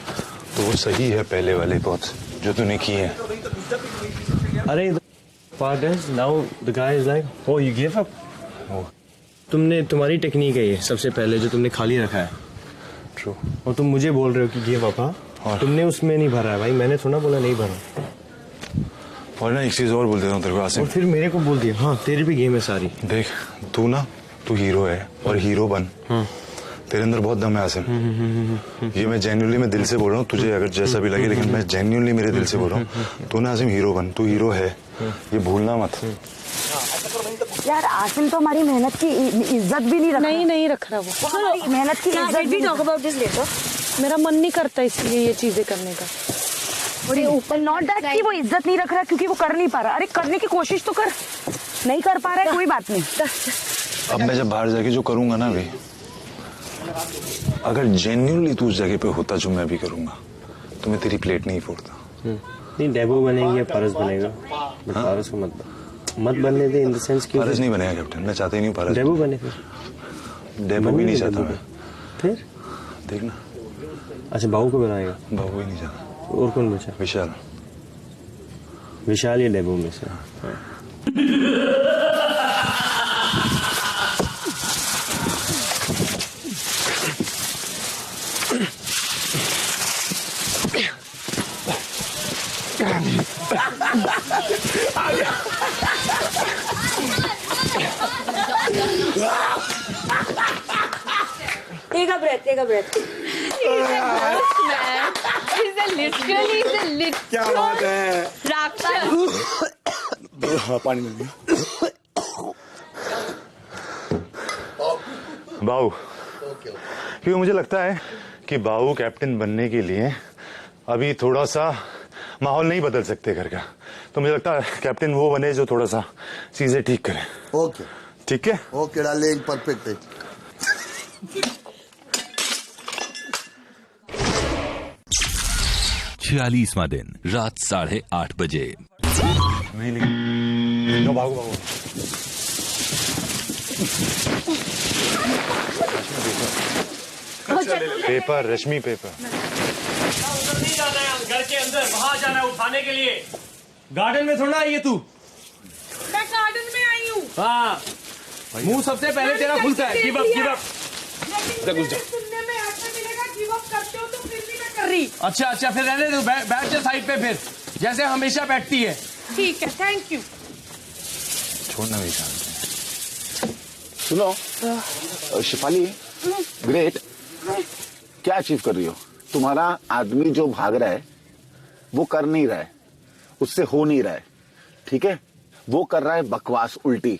तो वो सही है पहले वाले बहुत जो तूने किए हैं। अरे now the guy is like, oh you give up. तुमने, तुम्हारी टेक्निक है ये सबसे पहले जो तुमने खाली रखा है। ट्रू। और तुम मुझे बोल रहे हो कि गिव अप। हाँ, तुमने उसमें नहीं भरा है भाई, मैंने थोड़ा बोला नहीं भरा। और ना एक चीज और बोल देता हूँ तेरे को आसिम, और फिर मेरे को बोल दिया। हाँ तेरी भी गेम है सारी। देख तू हीरो है और हीरो बन, तेरे अंदर बहुत दम है आसिम, ये मैं जेन्युइनली, मैं दिल से बोल रहा हूँ, तुझे अगर जैसा भी लगे, लेकिन मैं जेन्युइनली मेरे दिल से बोल रहा हूँ, तू ना आसिम हीरो बन, तू हीरो है, ये भूलना मत। यार आसिम तो हमारी मेहनत की इज्जत भी नहीं रख रहा। नहीं रख रहा वो हमारी मेहनत की इज्जत भी। टॉक अबाउट दिस लेटर, मेरा मन नहीं करता इसलिए ये चीजें करने का। ऊपर नॉट दैट कि वो इज्जत नहीं रख रहा क्योंकि वो कर नहीं पा रहा। अरे करने की कोशिश तो कर, नहीं कर पा रहा है कोई बात नहीं। अब मैं जब बाहर जाके जो करूंगा ना अभी, अगर जेन्युइनली तू उस जगह पे होता जो मैं भी करूंगा, तो मैं तेरी प्लेट नहीं फोड़ता। नहीं डेबो बनेगी या पारस बनेगा, पारस को मत बनने दे, इन द सेंस कि पारस नहीं बनेगा कैप्टन, मैं चाहता ही नहीं पारस। डेबो बने, फिर डेबो भी नहीं चाहता मैं। फिर देखना। अच्छा बाबू को बनाएगा? बाबू ही नहीं चाहता। और कौन बचा? विशाल। विशाल या डेबो में से? Take a breath, take a breath. क्या बात है? पानी मिल गया। बाबू, क्योंकि मुझे लगता है कि बाबू कैप्टन बनने के लिए अभी थोड़ा सा माहौल नहीं बदल सकते घर का, तो मुझे लगता है कैप्टन वो बने जो थोड़ा सा चीजें ठीक करे। ओके ठीक है, ओके डार्लिंग, परफेक्ट है। 46वां दिन रात 8:30 बजे। नहीं भागो भागो। पेपर रश्मि पेपर। उधर नहीं जाना है, घर के अंदर, वहां जाना है उठाने के लिए। गार्डन में थोड़ा आई है तू। मैं गार्डन में आई हूँ। हाँ मुंह सबसे पहले तेरा खुलता है। Give up give up. सुनने में ऐसा मिलेगा गिव अप करते हो तो फिर भी मैं कर रही। अच्छा फिर रहने दो, बैठ जा साइड पे, फिर जैसे हमेशा बैठती है। ठीक है, थैंक यू। छोड़ना विशाल। सुनो शिफाली, ग्रेट, क्या अचीव कर रही हो? तुम्हारा आदमी जो भाग रहा है वो कर नहीं रहा है, उससे हो नहीं रहा है, ठीक है? वो कर रहा है बकवास उल्टी,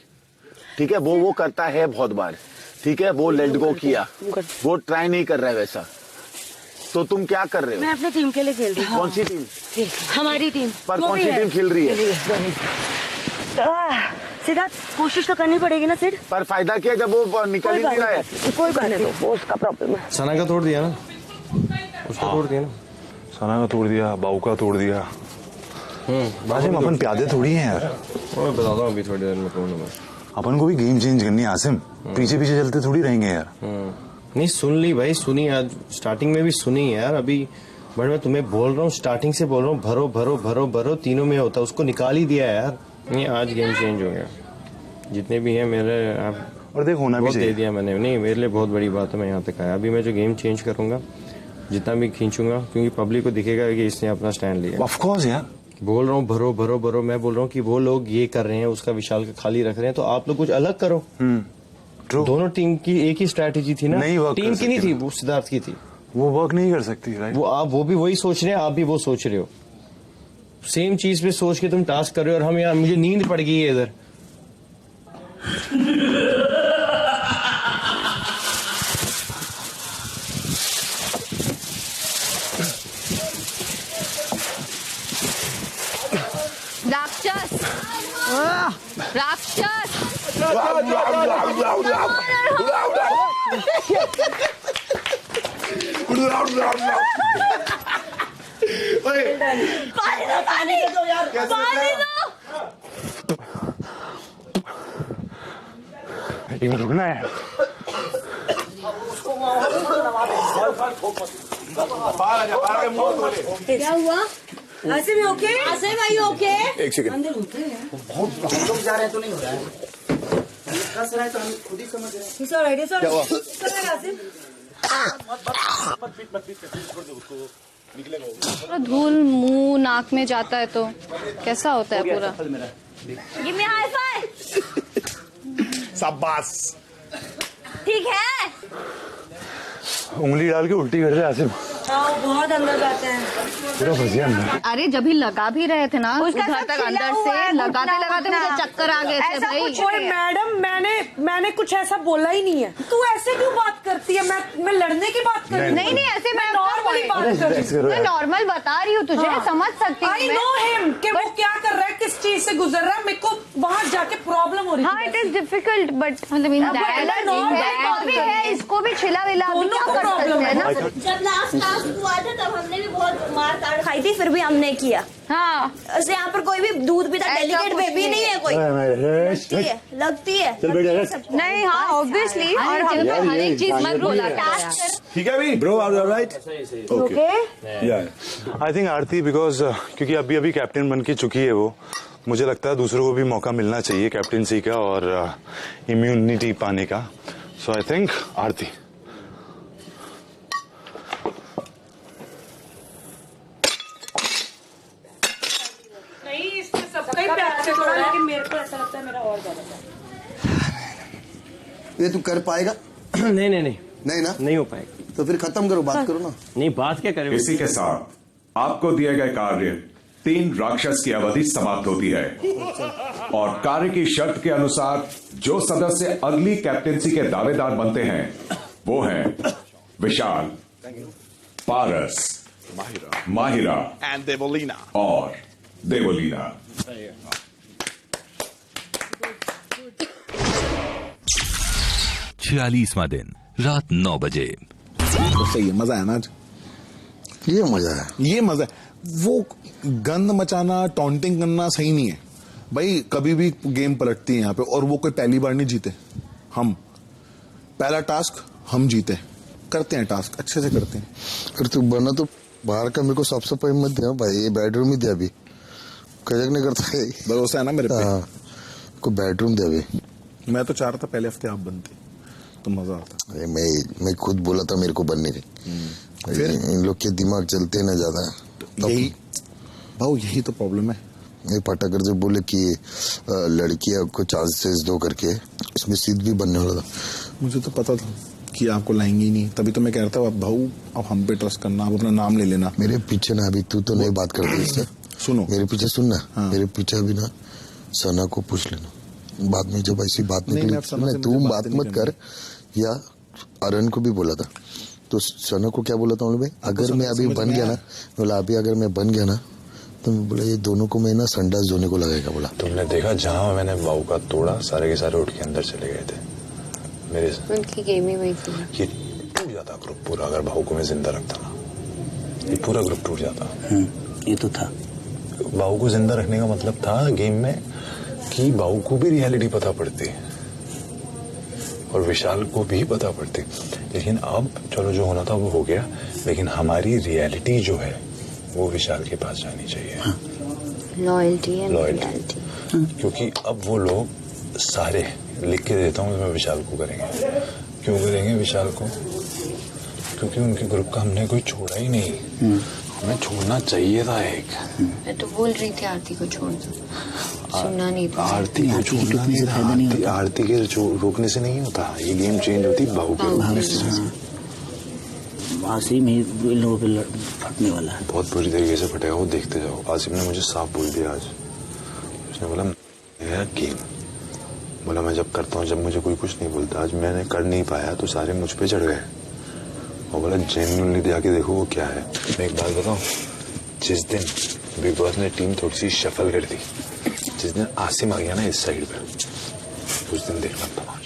ठीक है? वो करता है बहुत बार, ठीक है? वो लेट गो किया, वो ट्राई नहीं कर रहा है वैसा। तो तुम क्या कर रहे हो? मैं अपनी टीम के लिए खेल रही हूँ। कौन सी टीम? हमारी टीम। पर कौन सी टीम खेल रही है? सिद्धार्थ, कोशिश तो करनी पड़ेगी ना सिद्ध। पर फायदा क्या जब वो निकल ही नहीं रहा है? कोई बात नहीं, वो उसका प्रॉब्लम है। सना का तोड़ दिया ना, उसका तोड़ दिया ना। सना का तोड़ दिया, बाऊ का तोड़ दिया, आसिम अपन प्यादे थोड़ी हैं यार। मैं बताता हूँ अभी थोड़ी देर में कहूँगा मैं। अपन को भी गेम चेंज करनी है आसिम, पीछे पीछे चलते थोड़ी रहेंगे यार। नहीं सुन ली भाई, सुनी आज स्टार्टिंग में भी सुनी यार अभी, बट मैं तुम्हें बोल रहा हूँ स्टार्टिंग से बोल रहा हूँ, भरो भरो भरो भरो तीनों में होता, उसको निकाल ही दिया यार। नहीं आज गेम चेंज हो गया, जितने भी हैं मेरे आप और देख होना भी चाहिए। दे दिया मैंने, नहीं मेरे लिए बहुत बड़ी बात है, मैं यहाँ तक आया। अभी मैं जो गेम चेंज करूंगा, जितना भी खींचूंगा, क्योंकि पब्लिक को दिखेगा कि इसने अपना स्टैंड लिया। ऑफ कोर्स यार, बोल रहा हूँ भरो भरो भरो, मैं बोल रहा हूँ कि वो लोग ये कर रहे हैं, उसका विशाल का खाली रख रहे हैं, तो आप लोग कुछ अलग करो। दोनों टीम की एक ही स्ट्रैटेजी थी ना, टीम की नहीं थी, वो सिद्धार्थ की थी। वो वर्क नहीं कर सकती राइट? वो आप वो भी वही सोच रहे हैं, आप भी वो सोच रहे हो, सेम चीज पे सोच के तुम टास्क कर रहे हो, और हम यहाँ मुझे नींद पड़ गई है इधर। राक्षस राक्षस पानी दो, पानी दो यार, पानी दो। टीम रुकना है। क्या हुआ? आसिम ओके? आसिम भाई ओके? एक सेकंड। अंदर होते हैं। बहुत हम लोग जा रहे हैं तो नहीं हो रहा है, कस रहा है तो हम खुद ही समझ रहे हैं। It's all right, it's all right. चल आसिम। पूरा धूल मुंह नाक में जाता है तो कैसा होता है पूरा। Give me high five. शाबाश। ठीक है? उंगली डाल के उल्टी कर रहे आसिम, बहुत अंदर जाते हैं। पूरा फंस गया अंदर। अरे जब भी लगा भी रहे थे ना उसका उधर सब तक खिला अंदर हुआ से है, लगाते घुटना लगाते मुझे चक्कर आ गए थे ऐसा भाई। कुछ ओए मैडम, मैंने कुछ ऐसा बोला ही नहीं है। तू ऐसे क्यों बात करती है? मैं लड़ने की बात कर रही हूँ। नहीं नहीं ऐसे मैं नॉर्मली बात कर रही हूँ। मैं नॉर्मल बता रही हूँ तुझे, समझ सकती हूँ आई नो हिम कि वो क्या कर रहा है, किस चीज से गुजर रहा है। मेरे को वहाँ जाके प्रॉब्लम हो रही है। हाँ इट इज डिफिकल्ट बट मतलब इसको भी छिला विला अभी क्या कर सकते हैं ना। जब लास्ट टास्क हुआ था तब हमने भी बहुत मार काट खाई थी, फिर भी हमने किया। हाँ ऐसे यहाँ पर कोई भी दूध पीता डेलीकेट बेबी नहीं है कोई। लगती है नहीं। हाँ ऑब्वियसली, और हर एक चीज मत बोला। ठीक है भाई bro, are you alright? Okay. I think Aarti because क्योंकि अभी अभी कैप्टन बन के चुकी है वो, मुझे लगता है दूसरों को भी मौका मिलना चाहिए कैप्टनसी का और इम्यूनिटी पाने का। सो आई थिंक आरती। नहीं इसमें सबका ही प्यार से थोड़ा, लेकिन मेरे को ऐसा लगता है मेरा और ज्यादा। ये तू कर पाएगा? नहीं नहीं नहीं नहीं ना, नहीं हो पाएगा। तो फिर खत्म करो, बात करो ना। नहीं बात क्या करें। इसी के साथ आपको दिए गए कार्य 3 राक्षस की अवधि समाप्त होती है और कार्य की शर्त के अनुसार जो सदस्य अगली कैप्टेंसी के दावेदार बनते हैं वो हैं विशाल, पारस, माहिरा एंड देवोलीना और देवोलीना। 46वां दिन रात 9 बजे। तो सही है, मजा है ना आज? ये मजा है, ये मजा है। वो गंद मचाना, टॉन्टिंग करना सही नहीं है भाई। कभी भी गेम पलटती है यहाँ पे, और वो कोई पहली बार नहीं जीते। हम पहला टास्क हम जीते, करते हैं टास्क अच्छे से करते हैं। फिर तू बना तो बाहर का मेरे को सबसे पहले मत दिया भाई, ये बेडरूम ही दिया अभी, कजक नहीं करता है। भरोसा है ना मेरे पे? हाँ, को बेडरूम दिया अभी। मैं तो चाह रहा था पहले हफ्ते आप बनते तो मजा आता। अरे मैं खुद बोला था मेरे को बनने के, फिर इन लोग के दिमाग चलते ना ज्यादा। यही भाव, यही तो प्रॉब्लम है। ये पाटाकर जो बोले कि लड़कियां को चांसेस दो करके, इसमें सीध भी बनने वाला था। मुझे तो पता था कि आपको लाएंगे ही नहीं, तभी तो मैं कह रहा था अब भाऊ अब हम पे ट्रस्ट करना, आप अपना नाम ले लेना। मेरे पीछे ना अभी तू तो नहीं बात करती इससे, सुनो मेरे पीछे सुनना। हाँ। मेरे पीछे अभी ना सना को पूछ लेना, बाद में जब ऐसी बात निकली तू बात मत कर। या अरन को भी बोला था, तो सना को क्या बोला था भाई, अगर मैं अभी बन गया ना, बोला अभी अगर मैं बन गया ना तो मैं बोला ये दोनों को मैं ना संडास धोने को लगेगा। बोला तुमने देखा जहाँ मैंने बाऊ का तोड़ा, सारे के सारे उठ के अंदर चले गए थे मेरे। उनकी गेम ही वही थी। ये टूट जाता ग्रुप पूरा, अगर भाऊ को मैं जिंदा रखता ना, ये पूरा ग्रुप टूट जाता। ये तो था। बाऊ को जिंदा रखने का मतलब था गेम में कि बाऊ को भी रियलिटी पता पड़ती और विशाल को भी पता पड़ती। लेकिन अब चलो जो होना था वो हो गया, लेकिन हमारी रियलिटी जो है वो विशाल के पास जानी चाहिए। लॉयल्टी है, लॉयल्टी, क्योंकि अब वो लोग सारे लिख के देता हूँ मैं विशाल को करेंगे। क्यों करेंगे विशाल को? क्योंकि उनके ग्रुप का हमने कोई छोड़ा ही नहीं, हमें छोड़ना चाहिए था एक। मैं तो बोल रही थी आरती को छोड़ दो, सुनना नहीं था। आरती को छोड़ना नहीं था, आरती के रोकने से नहीं होता, ये गेम चेंज होती बाहु के। आसिम ही इन लोगों पे फटने वाला है, बहुत बुरी तरीके से फटेगा वो, देखते जाओ। आसिम ने मुझे साफ बोल दिया आज, उसने बोला मेरा गेम, बोला मैं जब करता हूँ, जब मुझे कोई कुछ नहीं बोलता, आज मैंने कर नहीं पाया तो सारे मुझ पे चढ़ गए। और बोला जेन्युइनली दे आके देखो वो क्या है। मैं एक बात बताऊं, जिस दिन बिग बॉस ने टीम थोड़ी सी शफल कर दी, जिस दिन आसिम आ गया ना इस साइड पे, उस दिन देखना था।